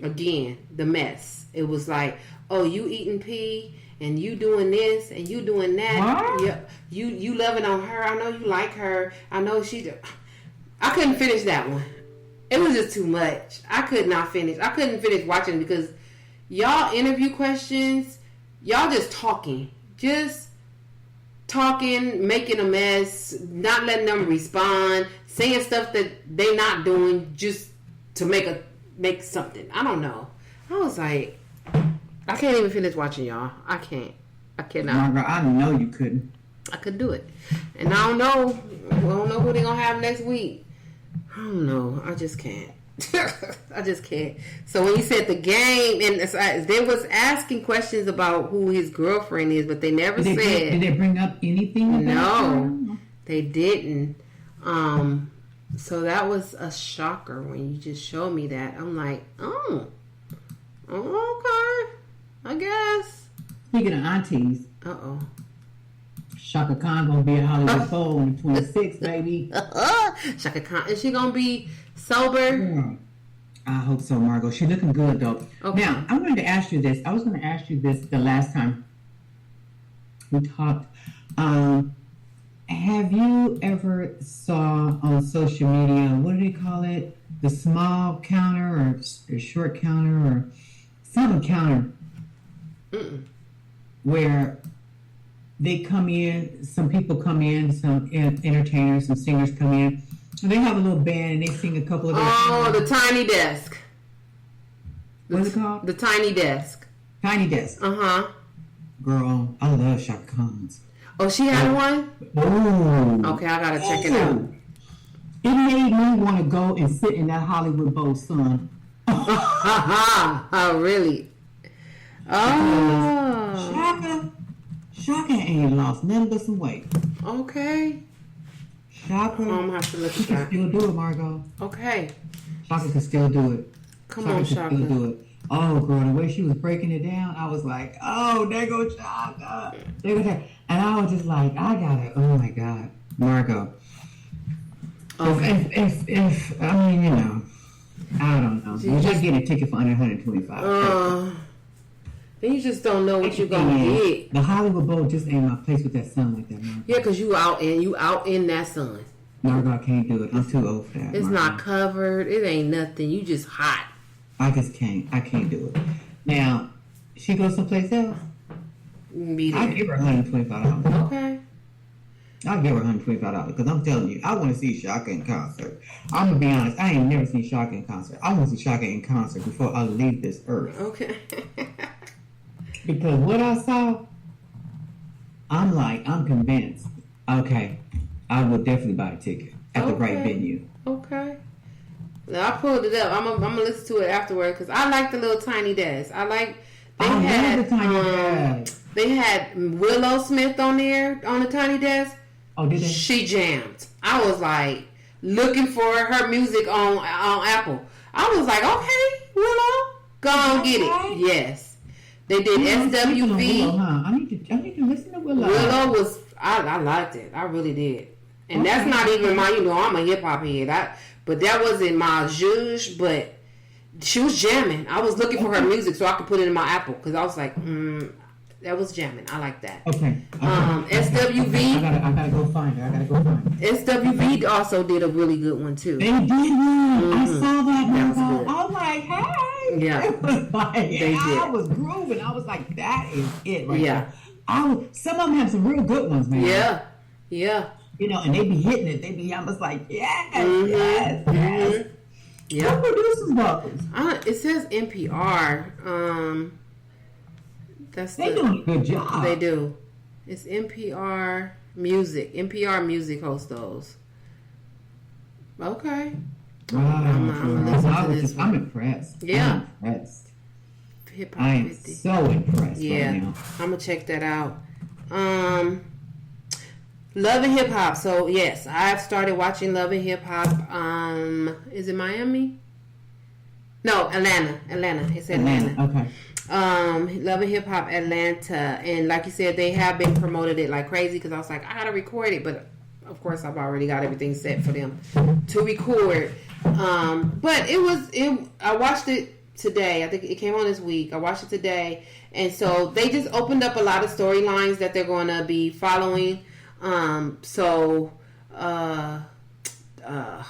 Again, the mess. It was like, oh, you eating pee, and you doing this, and you doing that. What? Yep. You loving on her. I know you like her. I know I couldn't finish that one. It was just too much. I couldn't finish watching because y'all interview questions, y'all just talking, making a mess, not letting them respond, saying stuff that they not doing just to make something. I don't know. I was like, I can't even finish watching y'all. I cannot. Margaret, I know you couldn't. I could do it. And I don't know who they're going to have next week. I don't know. I just can't. I just can't. So when you said the game, and they was asking questions about who his girlfriend is, but they never said. Did they bring up anything? No, they didn't. So that was a shocker when you just showed me that. I'm like, oh, okay, I guess. Speaking of aunties. Uh-oh. Shaka Khan gonna be at Hollywood Bowl on the 26th, baby. Shaka Khan, is she gonna be sober? Yeah. I hope so, Margot. She looking good though. Okay. Now, I wanted to ask you this. I was going to ask you this the last time we talked. Have you ever saw on social media, what do they call it? The small counter or short counter or some counter? Mm-mm. Where they come in, some people come in, some entertainers, some singers come in, and they have a little band and they sing a couple of their songs. The tiny desk. What's it called? The tiny desk. Tiny desk. Uh-huh. Girl, I love Shaka Khan's. Oh, she had one? Oh. Okay, I gotta check it out. It made me want to go and sit in that Hollywood Bowl sun. Oh, really? Oh. Shaka ain't lost none but some weight. Okay. Shaka, I'm gonna have to look she at can that. still do it, Margot. Okay. Shaka can still do it. Come on, Shaka Shaka. can still do it. Oh, girl, the way she was breaking it down, I was like, oh, there goes Shaka. There goes Shaka. And I was just like, I gotta, oh my God, Margot. Okay. If I mean, you know, I don't know. You just get a ticket for under $125. Then you just don't know what you're gonna get. The Hollywood Bowl just ain't my place with that sun like that, Margot. Yeah, because you out in that sun. Margot, I can't do it. I'm too old for that. It's Margot. not covered. It ain't nothing. You just hot. I just can't. I can't do it. Now, she goes someplace else. Be there. I give her $125. Okay. I'll give her $125 because I'm telling you, I want to see Shaka in concert. I'm gonna be honest. I ain't never seen Shaka in concert. I want to see Shaka in concert before I leave this earth. Okay. Because what I saw, I'm convinced. Okay, I will definitely buy a ticket at the right venue. Okay. Now I pulled it up. I'm gonna listen to it afterward because I like the little tiny desk. I love the tiny desk. They had Willow Smith on there on the tiny desk. Oh, did they? She jammed. I was like looking for her music on Apple. I was like, okay, Willow, go on get it. Yes, they did SWV. Willow, huh? I need to listen to Willow. Willow was I liked it. I really did. And that's not even my, I'm a hip hop head. But that wasn't my zhuzh, but she was jamming. I was looking for her music so I could put it in my Apple because I was like, that was jamming. I like that. Okay. SWV. I gotta go find her. SWV also did a really good one too. They did one. I saw that. That was good. I was like, hey. Yeah. It was like, They did. I was grooving. I was like, that is it right Yeah. there. Some of them have some real good ones, man. Yeah. Yeah. And they be hitting it. I was like, yes. Yeah. Who produces those? It says NPR. They doing a good job. They do. It's NPR Music. NPR Music hosts those. Okay. I'm impressed. Yeah. I'm impressed. Hip Hop I am 50. so impressed Yeah. right now. I'm gonna check that out. Love and Hip Hop. So yes, I've started watching Love and Hip Hop. Is it Miami? No, Atlanta. It's Atlanta. Okay. Love and Hip Hop Atlanta, and like you said, they have been promoted it like crazy because I was like, I gotta record it, but of course I've already got everything set for them to record. But I watched it today. I think it came on this week. I watched it today, and so they just opened up a lot of storylines that they're going to be following.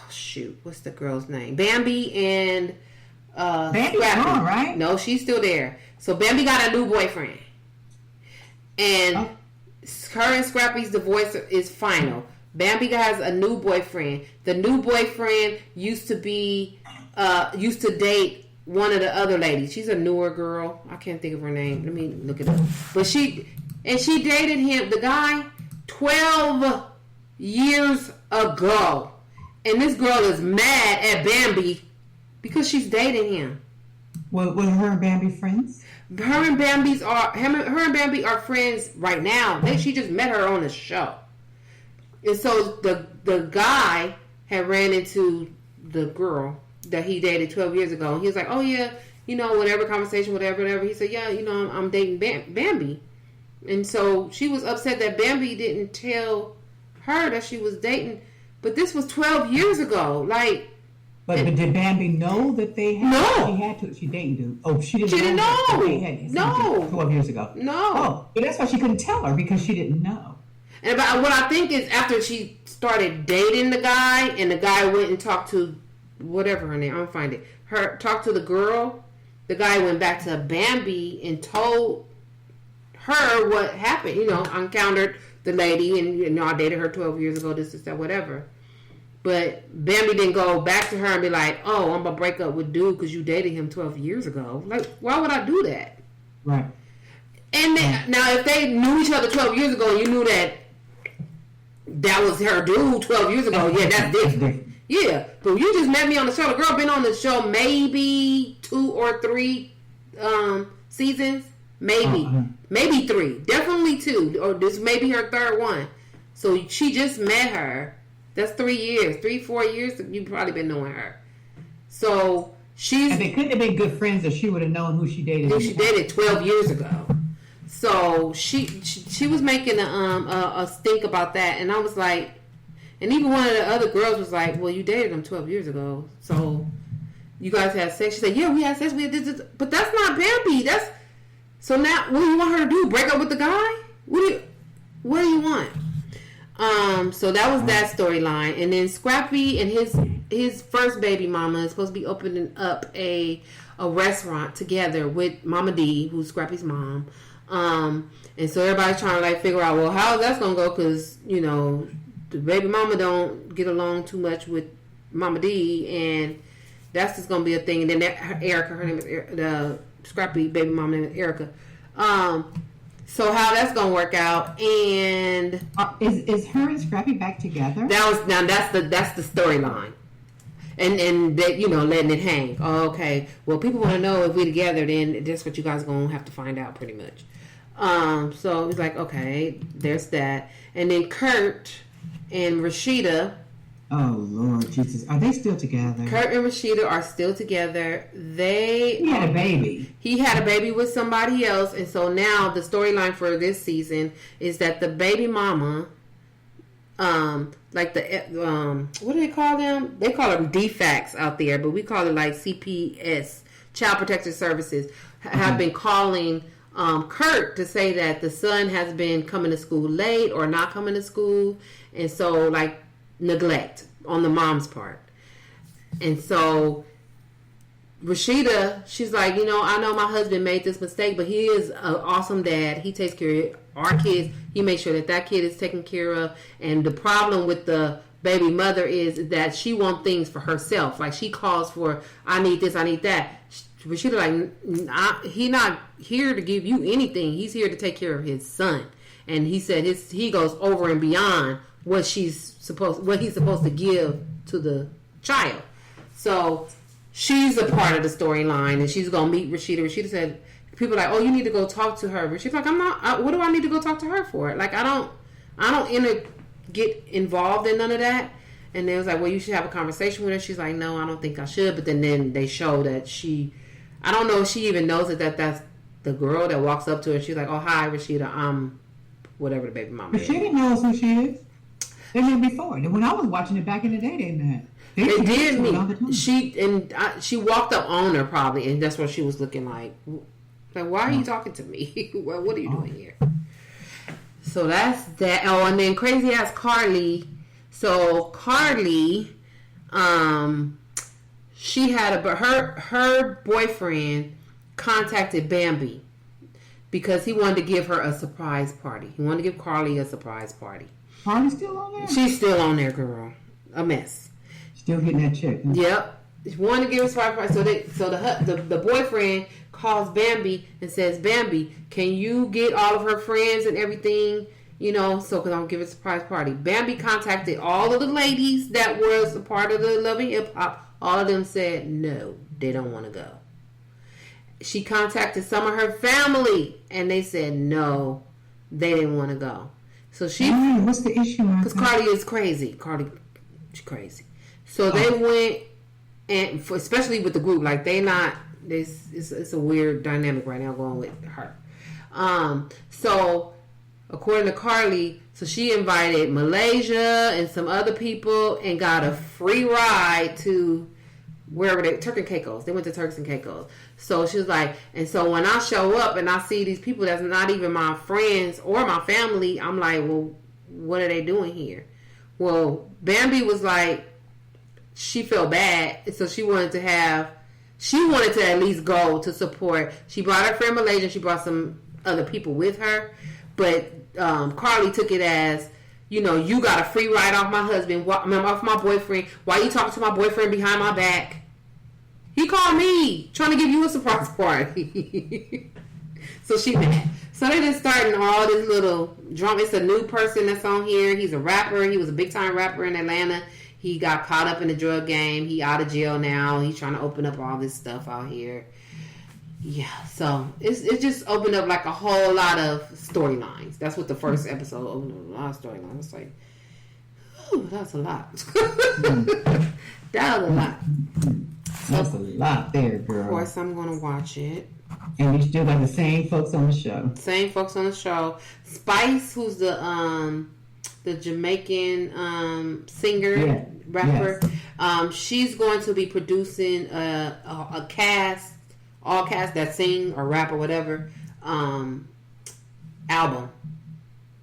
Shoot, what's the girl's name? Bambi and Bambi's Scrappy. gone, right? No, she's still there. So Bambi got a new boyfriend, and her and Scrappy's divorce is final. Bambi has a new boyfriend. The new boyfriend used to date one of the other ladies. She's a newer girl. I can't think of her name. Let me look it up. But she dated him, the guy, 12 years ago. And this girl is mad at Bambi because she's dating him. Well, were her and Bambi friends? Her and Bambi are friends right now. She just met her on the show. And so the guy had ran into the girl that he dated 12 years ago. And he was like, oh yeah, whatever conversation, whatever. He said, yeah, I'm dating Bambi. And so she was upset that Bambi didn't tell her that she was dating. But this was 12 years ago. But did Bambi know that they had? No. She didn't do. Oh, she didn't. She didn't know. They had No. 12 years ago. No. Oh, but that's why she couldn't tell her because she didn't know. And what I think is after she started dating the guy, and the guy went and talked to whatever her name, I'm gonna find it. Talked to the girl. The guy went back to Bambi and told her what happened. I encountered the lady, and I dated her 12 years ago. This, that, whatever. But Bambi didn't go back to her and be like, "Oh, I'm gonna break up with dude because you dated him 12 years ago." Like, why would I do that? Right. And now, if they knew each other 12 years ago, and you knew that was her dude 12 years ago, yeah, that's different. Yeah, but you just met me on the show. The girl been on the show maybe 2 or 3 seasons. maybe 3, definitely 2, or this may be her 3rd one. So she just met her. That's 3 years, 4 years. You've probably been knowing her. So and they couldn't have been good friends if she would have known who she dated. Who she dated 12 years ago. So she was making a stink about that, and I was like, and even one of the other girls was like, well, you dated him 12 years ago, so you guys had sex. She said, yeah, we had sex. We had this, but that's not Bambi. So now what do you want her to do? Break up with the guy? What do you want? So that was that storyline, and then Scrappy and his first baby mama is supposed to be opening up a restaurant together with Mama D, who's Scrappy's mom. And so everybody's trying to like figure out, well, how that's gonna go? Because the baby mama don't get along too much with Mama D, and that's just gonna be a thing. And then Erica, her name is the Scrappy baby mama name is Erica. So how that's gonna work out? And is her and Scrappy back together? That's the storyline. And that letting it hang. Oh, okay. Well, people want to know if we're together. Then that's what you guys are gonna have to find out, pretty much. So it's like, okay, there's that. And then Kurt and Rashida. Oh Lord Jesus, are they still together? Kurt and Rashida are still together. He had a baby. He had a baby with somebody else, and so now the storyline for this season is that the baby mama. Like what do they call them? They call them DFACS out there, but we call it like CPS, Child Protective Services, have been calling Kurt to say that the son has been coming to school late or not coming to school, and so like neglect on the mom's part. And so Rashida, she's like, I know my husband made this mistake, but he is an awesome dad. He takes care of our kids. He makes sure that kid is taken care of. And the problem with the baby mother is that she wants things for herself. Like she calls for, I need this, I need that. Rashida like, he's not here to give you anything. He's here to take care of his son. And he said he goes over and beyond what he's supposed to give to the child. So she's a part of the storyline, and she's gonna meet Rashida. Rashida said, people are like, oh, you need to go talk to her. Rashida's like, I'm not. What do I need to go talk to her for? Like, I don't get involved in none of that. And they was like, well, you should have a conversation with her. She's like, no, I don't think I should. But then they show that I don't know if she even knows that that's the girl that walks up to her. She's like, oh, hi, Rashida. I'm whatever the baby mama is. Rashida knows who she is. They met before. When I was watching it back in the day, they met. They did meet. She walked up on her probably, and that's what she was looking like. Like, why are you talking to me? Well, what are you doing here? So that's that. Oh, and then crazy ass Carly. So Carly, she had her boyfriend contacted Bambi because he wanted to give her a surprise party. He wanted to give Carly a surprise party. Carly's still on there? She's still on there, girl. A mess. Still getting that check. Huh? Yep. She wanted to give her a surprise party. So the boyfriend calls Bambi and says, Bambi, can you get all of her friends and everything, so because I'm giving a surprise party. Bambi contacted all of the ladies that was a part of the Love and Hip Hop. All of them said no, they don't want to go. She contacted some of her family and they said no, they didn't want to go. So what's the issue? Because Cardi is crazy. She's crazy. So they went, and especially with the group, like they not. It's a weird dynamic right now going with her. So according to Carly, so she invited Malaysia and some other people and got a free ride to wherever Turks and Caicos. They went to Turks and Caicos. So she was like, and so when I show up and I see these people that's not even my friends or my family, I'm like, well, what are they doing here? Well, Bambi was like, she felt bad, so she wanted to at least go to support. She brought her friend Malaysia. She brought some other people with her, but Carly took it as, you got a free ride off my husband, off my boyfriend. Why you talking to my boyfriend behind my back? He called me trying to give you a surprise party. So she mad. So they just starting all this little drama. It's a new person that's on here. He's a rapper. He was a big time rapper in Atlanta. He got caught up in the drug game. He out of jail now. He's trying to open up all this stuff out here. Yeah, so it just opened up like a whole lot of storylines. That's what the first episode opened up, a lot of storylines. It's like, ooh, that's a lot. That was a lot. That's a lot there, girl. Of course, I'm gonna watch it. And you still got the same folks on the show. Same folks on the show. Spice, who's the Jamaican singer, rapper. Yes. She's going to be producing a cast, all cast that sing or rap or whatever, album,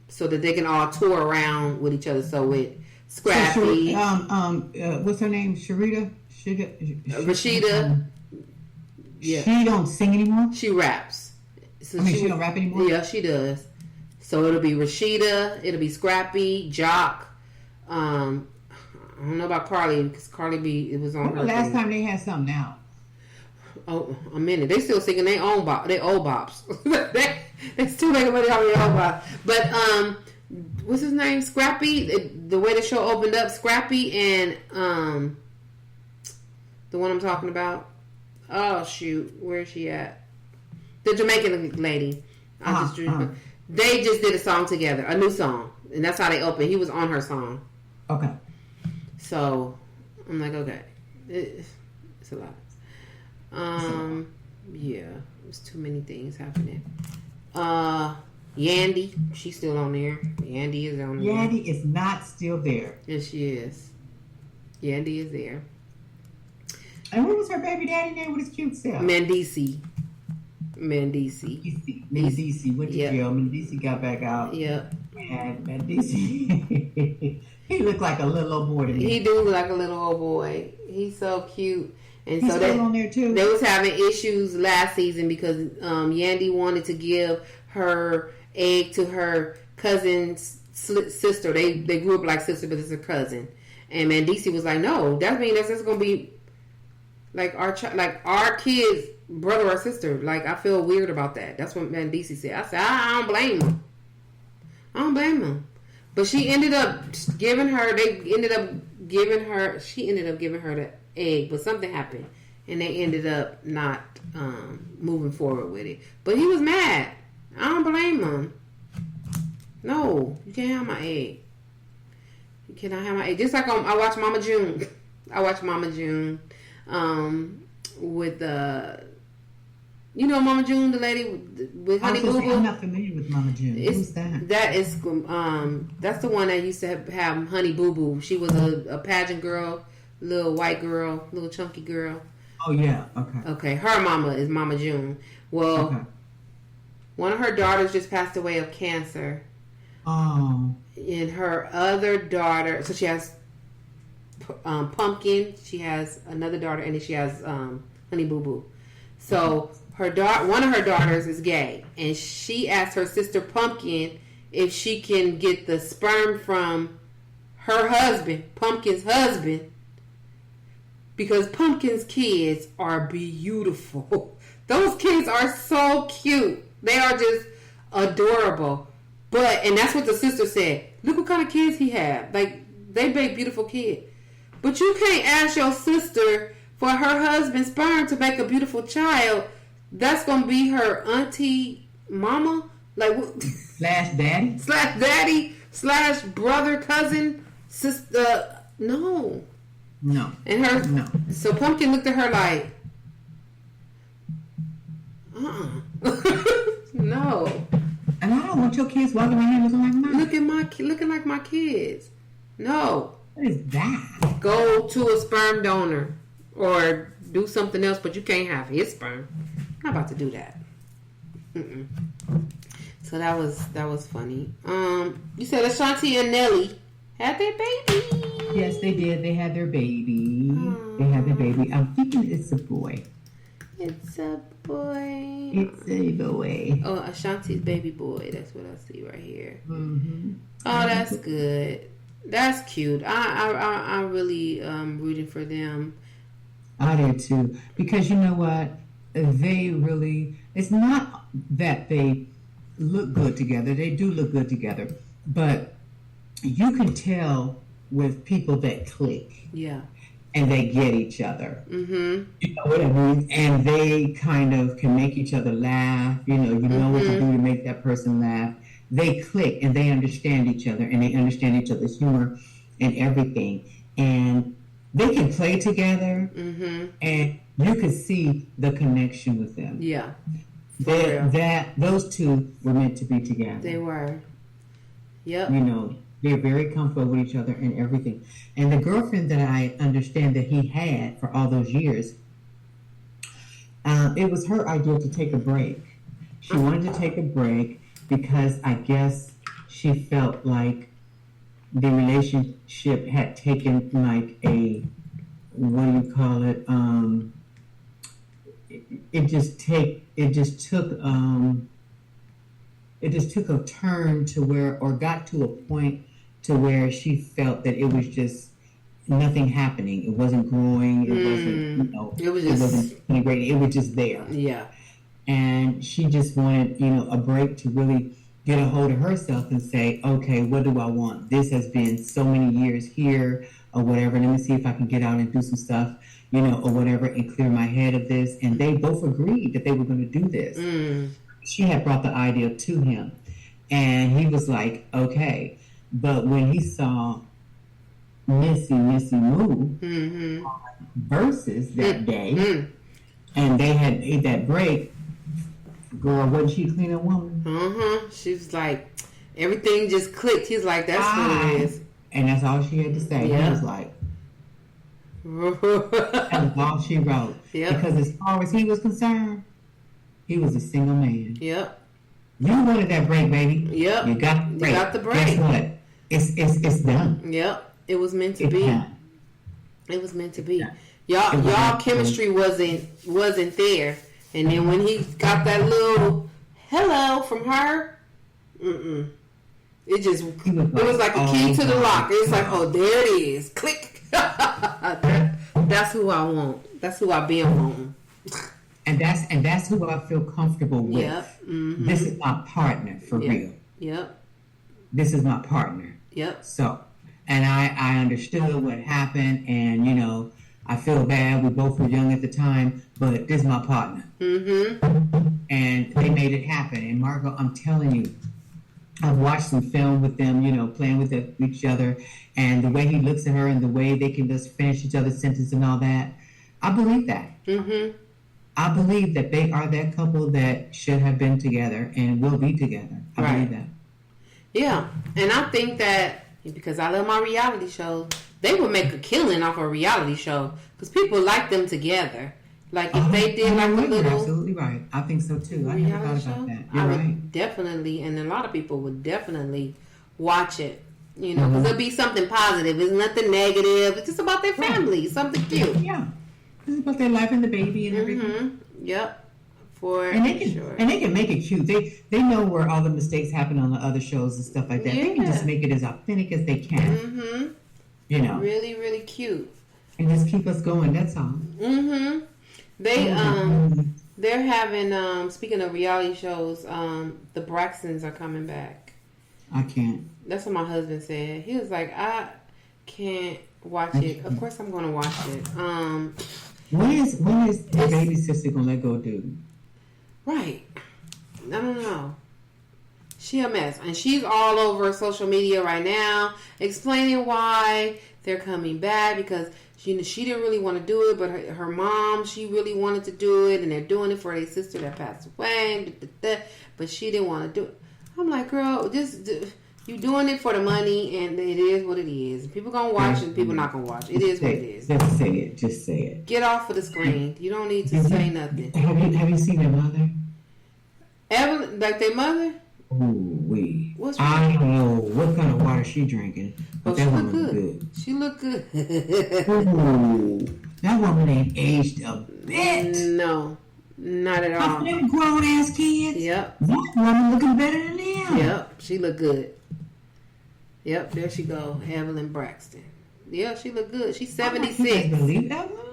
so that they can all tour around with each other. So with Scrappy, what's her name? Rashida. Yeah. She don't sing anymore? She raps. So she don't rap anymore? Yeah, she does. So it'll be Rashida, it'll be Scrappy, Jock. I don't know about Carly, because Carly it was on her last thing. time they had something out? Oh, a minute. They still singing their old bops. they still making money off their old bops. But what's his name? Scrappy. The way the show opened up, Scrappy and the one I'm talking about. Oh shoot, where is she at? The Jamaican lady. They just did a song together, a new song, and that's how they opened. He was on her song. Okay. So I'm like, okay, it's a lot. Yeah, there's too many things happening. Yandy, she's still on there. Yandy is on there. Yandy is not still there. Yes, she is. Yandy is there. And what was her baby daddy name with his cute self? Mandisi. Mandisi went to jail. Mandisi got back out. Yep. And Mandisi, he looked like a little old boy to me. He do look like a little old boy. He's so cute. And He's so still on there too. They was having issues last season because Yandy wanted to give her egg to her cousin's sister. They grew up like sister, but it's her cousin. And Mandisi was like, no, that means that's going to be like our kids' brother or sister. Like, I feel weird about that. That's what Mandisi said. I said, I don't blame him. I don't blame him. But she ended up giving her the egg, but something happened. And they ended up not moving forward with it. But he was mad. I don't blame him. No, you can't have my egg. You cannot have my egg. Just like I watch Mama June. With you know Mama June, the lady with Honey Boo Boo. I'm not familiar with Mama June. Who's that? That is that's the one that used to have Honey Boo Boo. She was a pageant girl, little white girl, little chunky girl. Oh yeah, okay. Okay, her mama is Mama June. Well, okay. One of her daughters just passed away of cancer. Oh. And her other daughter, so she has Pumpkin. She has another daughter, and then she has Honey Boo Boo. So one of her daughters is gay, and she asked her sister Pumpkin if she can get the sperm from her husband, Pumpkin's husband, because Pumpkin's kids are beautiful. Those kids are so cute. They are just adorable. And that's what the sister said. Look what kind of kids he had. Like, they make beautiful kids. But you can't ask your sister for her husband's sperm to make a beautiful child. That's going to be her auntie, mama, like slash daddy / brother, cousin, sister. No. And her. No. So Pumpkin looked at her like, no. And I don't want your kids walking around here looking like mine. Looking like my kids. No. What is that? Go to a sperm donor or do something else, but you can't have his sperm. I'm not about to do that. Mm-mm. So that was funny. You said Ashanti and Nelly had their baby. Yes, they did. They had their baby. They had their baby. I'm thinking it's a boy. It's a boy. It's a boy. Oh, Ashanti's baby boy. That's what I see right here. Mm-hmm. Oh, that's good. That's cute. I'm really rooting for them. I do too. Because you know what? They really, it's not that they look good together. They do look good together. But you can tell with people that click. Yeah. and they get each other. Mm-hmm. You know what I mean? And they kind of can make each other laugh. You know what to do to make that person laugh. They click and they understand each other and they understand each other's humor and everything. And they can play together, and you could see the connection with them. Yeah. Those two were meant to be together. They were. Yep. You know, they're very comfortable with each other and everything. And the girlfriend that I understand that he had for all those years, it was her idea to take a break. She wanted to take a break because I guess she felt like the relationship had taken like a, what do you call it? It just took a turn to where, or got to a point to where she felt that it was just nothing happening. It wasn't growing. It wasn't, it wasn't integrating. It was just there. Yeah. And she just wanted, a break to really get a hold of herself and say, okay, what do I want? This has been so many years here or whatever. Let me see if I can get out and do some stuff, or whatever, and clear my head of this. And they both agreed that they were going to do this. She had brought the idea to him, and he was like, okay. But when he saw Missy Moo versus that day, and they had made that break, girl, wasn't she a cleaner woman? She was like, everything just clicked. He's like, that's what it is. And that's all she had to say. Yeah. He was like, that was all she wrote. Yep. Because as far as he was concerned, he was a single man. Yep. You wanted that break, baby. Yep. You got the break. You got the break. Guess what? It's done. Yep. It was meant to It's be. done. It was meant to be. Yeah. Y'all chemistry wasn't there. And then when he got that little hello from her, it was like a key to the lock. It's like, oh, there it is. Click. That's who I want. That's who I been wanting. And that's who I feel comfortable with. Yep. This is my partner for real. Yep. This is my partner. Yep. So, and I understood what happened, and I feel bad. We both were young at the time, but this is my partner. And they made it happen. And Margot, I'm telling you, I've watched some film with them, playing with each other, and the way he looks at her and the way they can just finish each other's sentence and all that. I believe that. I believe that they are that couple that should have been together and will be together. I believe that. Yeah, and I think that because I love my reality shows, they would make a killing off a reality show because people like them together. Like if they did like a little, you're absolutely right. I think so too. I never thought about that. You're right. Definitely, and a lot of people would definitely watch it. Because there'll be something positive. It's nothing negative. It's just about their family, something cute. Yeah, it's about their life and the baby and everything. Yep. And they can make it cute. They know where all the mistakes happen on the other shows and stuff like that. They can just make it as authentic as they can. Really, really cute. And just keep us going. That's all. They're having speaking of reality shows, the Braxtons are coming back. I can't. That's what my husband said. He was like, I can't watch it. Of course I'm gonna watch it. When is the baby sister gonna let go, dude? Right. I don't know. She a mess. And she's all over social media right now explaining why they're coming back because she didn't really want to do it, but her mom, she really wanted to do it, and they're doing it for their sister that passed away, but she didn't want to do it. I'm like, girl, you doing it for the money, and it is what it is. People gonna watch and people not gonna watch. It is what it is. Just say it. Just say it. Get off of the screen. You don't need to say nothing. Have you seen their mother? Evelyn, like their mother? Ooh-wee. I don't know what kind of water she drinking, but that woman look good. She look good. Ooh, that woman ain't aged a bit. No, not at all. Them grown ass kids. Yep. That woman looking better than them. Yep, she look good. Yep, there she go, Evelyn Braxton. Yeah, she look good. She's 76. I can't believe that one.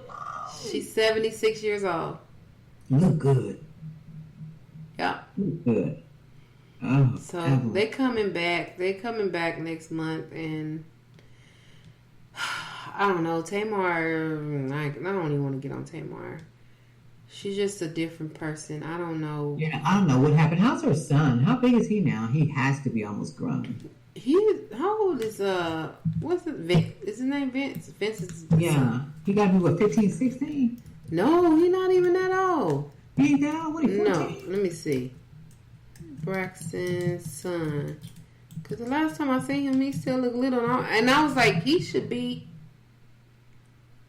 She's 76 years old. Look good. Yeah. Look good. Oh, so Evelyn. they coming back. They coming back next month, and I don't know. Tamar, I don't even want to get on Tamar. She's just a different person. I don't know. Yeah, I don't know what happened. How's her son? How big is he now? He has to be almost grown. How old is what's it? Vince? Is his name Vince? Vince is Yeah, he got to be what, 15, 16? No, he's not even that old. He ain't that old. What, he 14? No, let me see. Braxton's son. Because the last time I seen him, he still looked little. And I was like, he should be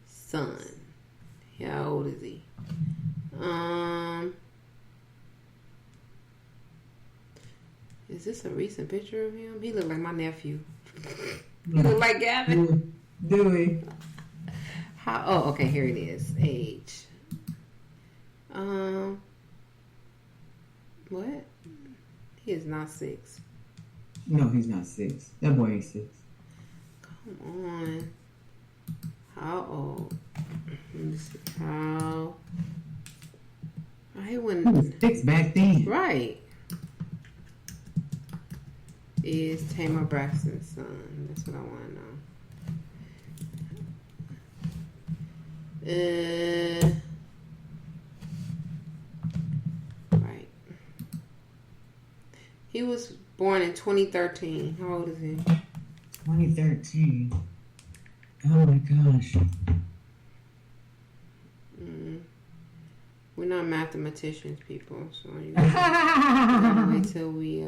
son. Yeah, how old is he? Is this a recent picture of him? He looked like my nephew. He looked like Gavin. Do he? Oh, okay, here it is. Age. What? He is not 6. No, he's not 6. That boy ain't 6. Come on. How old? Let me see. How? He was 6 back then. Right. Is Tamar Braxton's son? That's what I want to know. Right. He was born in 2013. How old is he? 2013. Oh my gosh. We're not mathematicians, people, so you gotta wait till we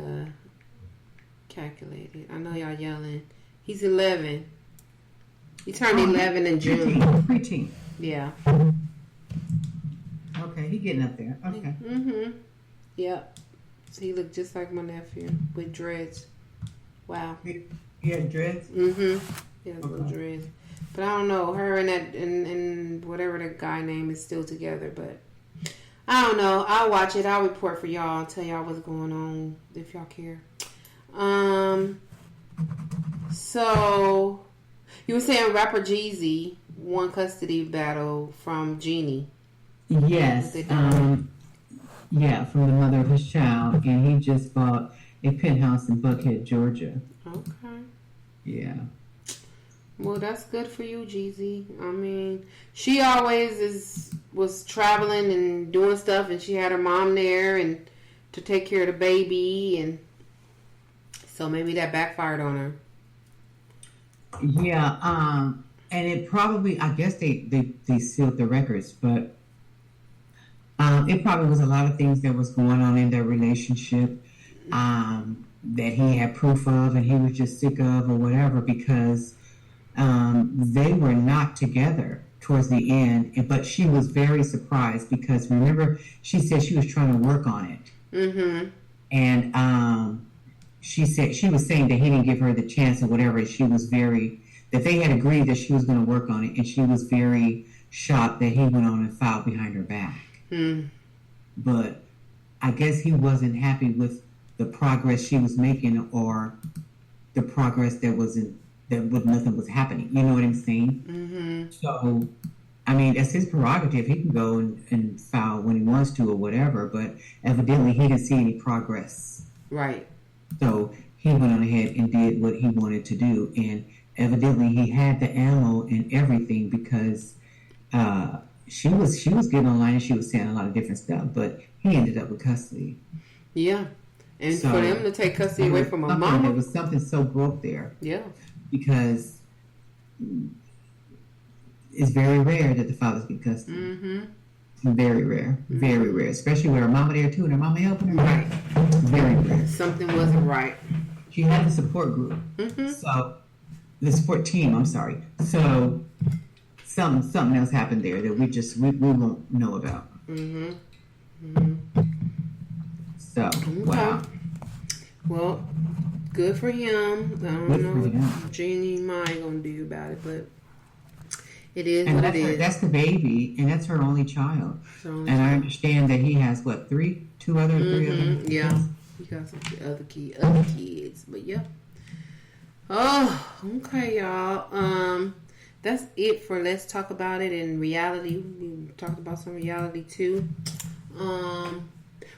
calculate it. I know y'all yelling. He's 11. He turned 11 in June. Preteen. Yeah. Okay, he getting up there. Okay. Mm-hmm. Yep. So he looked just like my nephew with dreads. Wow. He had dreads? Mm-hmm. He has little dreads. But I don't know. Her and that and whatever the guy name is still together, but I don't know. I'll watch it. I'll report for y'all and tell y'all what's going on if y'all care. So you were saying rapper Jeezy won custody battle from Jeannie. Yes. Yeah, from the mother of his child, and he just bought a penthouse in Buckhead, Georgia. Okay. Yeah. Well, that's good for you, Jeezy. I mean, she always was traveling and doing stuff, and she had her mom there and to take care of the baby, and so maybe that backfired on her. Yeah. And it probably, I guess they sealed the records, but it probably was a lot of things that was going on in their relationship that he had proof of, and he was just sick of or whatever, because they were not together towards the end. But she was very surprised because, remember, she said she was trying to work on it. Mm-hmm. And she was saying that he didn't give her the chance or whatever. She was that they had agreed that she was going to work on it, and she was very shocked that he went on and filed behind her back. But I guess he wasn't happy with the progress she was making, or the progress that nothing was happening. You know what I'm saying? Mm-hmm. So, I mean, that's his prerogative. He can go and file when he wants to or whatever, but evidently he didn't see any progress. Right. So he went on ahead and did what he wanted to do, and evidently he had the ammo and everything, because she was getting online and she was saying a lot of different stuff, but he ended up with custody. Yeah. And so, for them to take custody away from a mama. There was something so broke there. Yeah. Because it's very rare that the fathers get custody. Mm-hmm. Very rare. Mm-hmm. Very rare. Especially with her mama there too, and her mama helping her. Right. Very rare. Something wasn't right. She had a support group. Mm-hmm. So, the support team, I'm sorry. So, something else happened there that we won't know about. Mm-hmm. Mm-hmm. So, okay. Wow. Well, good for him. I don't know what Jeannie and Maya gonna do about it, but it is what it is. That's the baby, and that's her only child. I understand that he has three other. Yeah, he got some other kids, but yeah. Oh, okay, y'all. That's it for Let's Talk About It in reality. We talked about some reality too.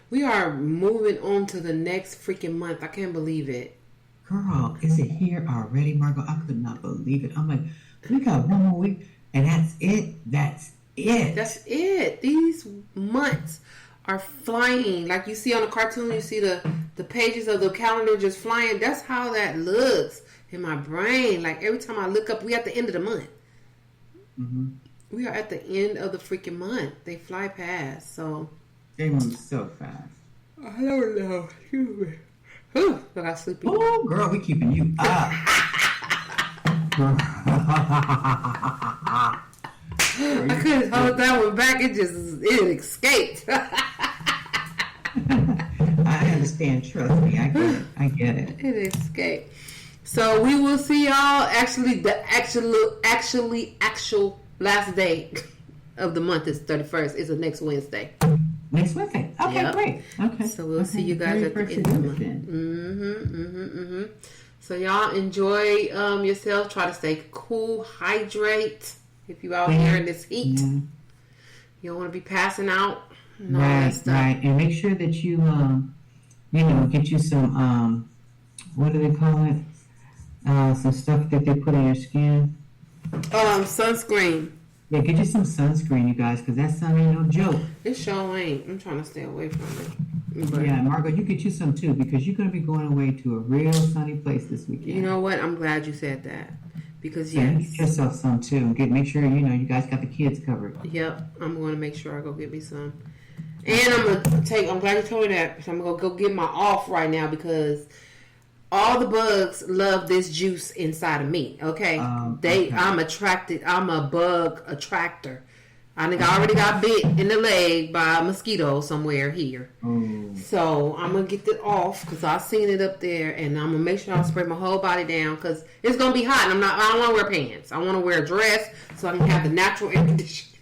We are moving on to the next freaking month. I can't believe it. Girl, is it here already, Margot? I could not believe it. I'm like, We got one more week, and that's it. That's it. That's it. These months are flying. Like you see on the cartoon, you see the pages of the calendar just flying. That's how that looks in my brain. Like every time I look up, we at the end of the month. Mm-hmm. We are at the end of the freaking month. They fly past. So They move so fast. I don't know. Whew, I got sleepy. Oh, girl, we keeping you up. I couldn't hold that one back. It escaped. I understand. Trust me. I get it. It escaped. So we will see y'all. Actually, the actual last day of the month is 31st. It's the next Wednesday. Next Wednesday. Okay, Yep. great. Okay. So we'll see you guys at the end of the month. So y'all enjoy yourself. Try to stay cool, hydrate. If you out here in this heat, you don't want to be passing out. And all that stuff. Right. And make sure that you, get you some, what do they call it? Some stuff that they put on your skin. Sunscreen. Yeah, get you some sunscreen, you guys, because that sun ain't no joke. It sure ain't. I'm trying to stay away from it. But yeah, Margot, you get you some too, because you're going to be going away to a real sunny place this weekend. You know what? I'm glad you said that. Because, yeah, yes. get yourself some too. Make sure, you guys got the kids covered. Yep. I'm going to make sure I go get me some. And I'm glad you told me that. So I'm going to go get my off right now because all the bugs love this juice inside of me. Okay. I'm attracted. I'm a bug attractor. I think I already got bit in the leg by a mosquito somewhere here. Oh. So I'm going to get it off because I seen it up there, and I'm going to make sure I spray my whole body down because it's going to be hot, and I don't want to wear pants. I want to wear a dress so I can have the natural air conditioning.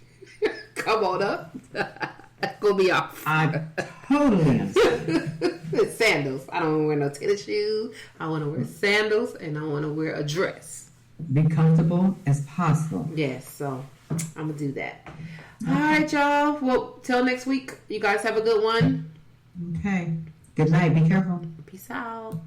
Come on up. That's going to be off. I totally understand. Sandals. I don't want to wear no tennis shoes. I want to wear sandals, and I want to wear a dress. Be comfortable as possible. Yes, so I'm going to do that. All right, y'all. Well, till next week. You guys have a good one. Okay. Good night. Be careful. Peace out.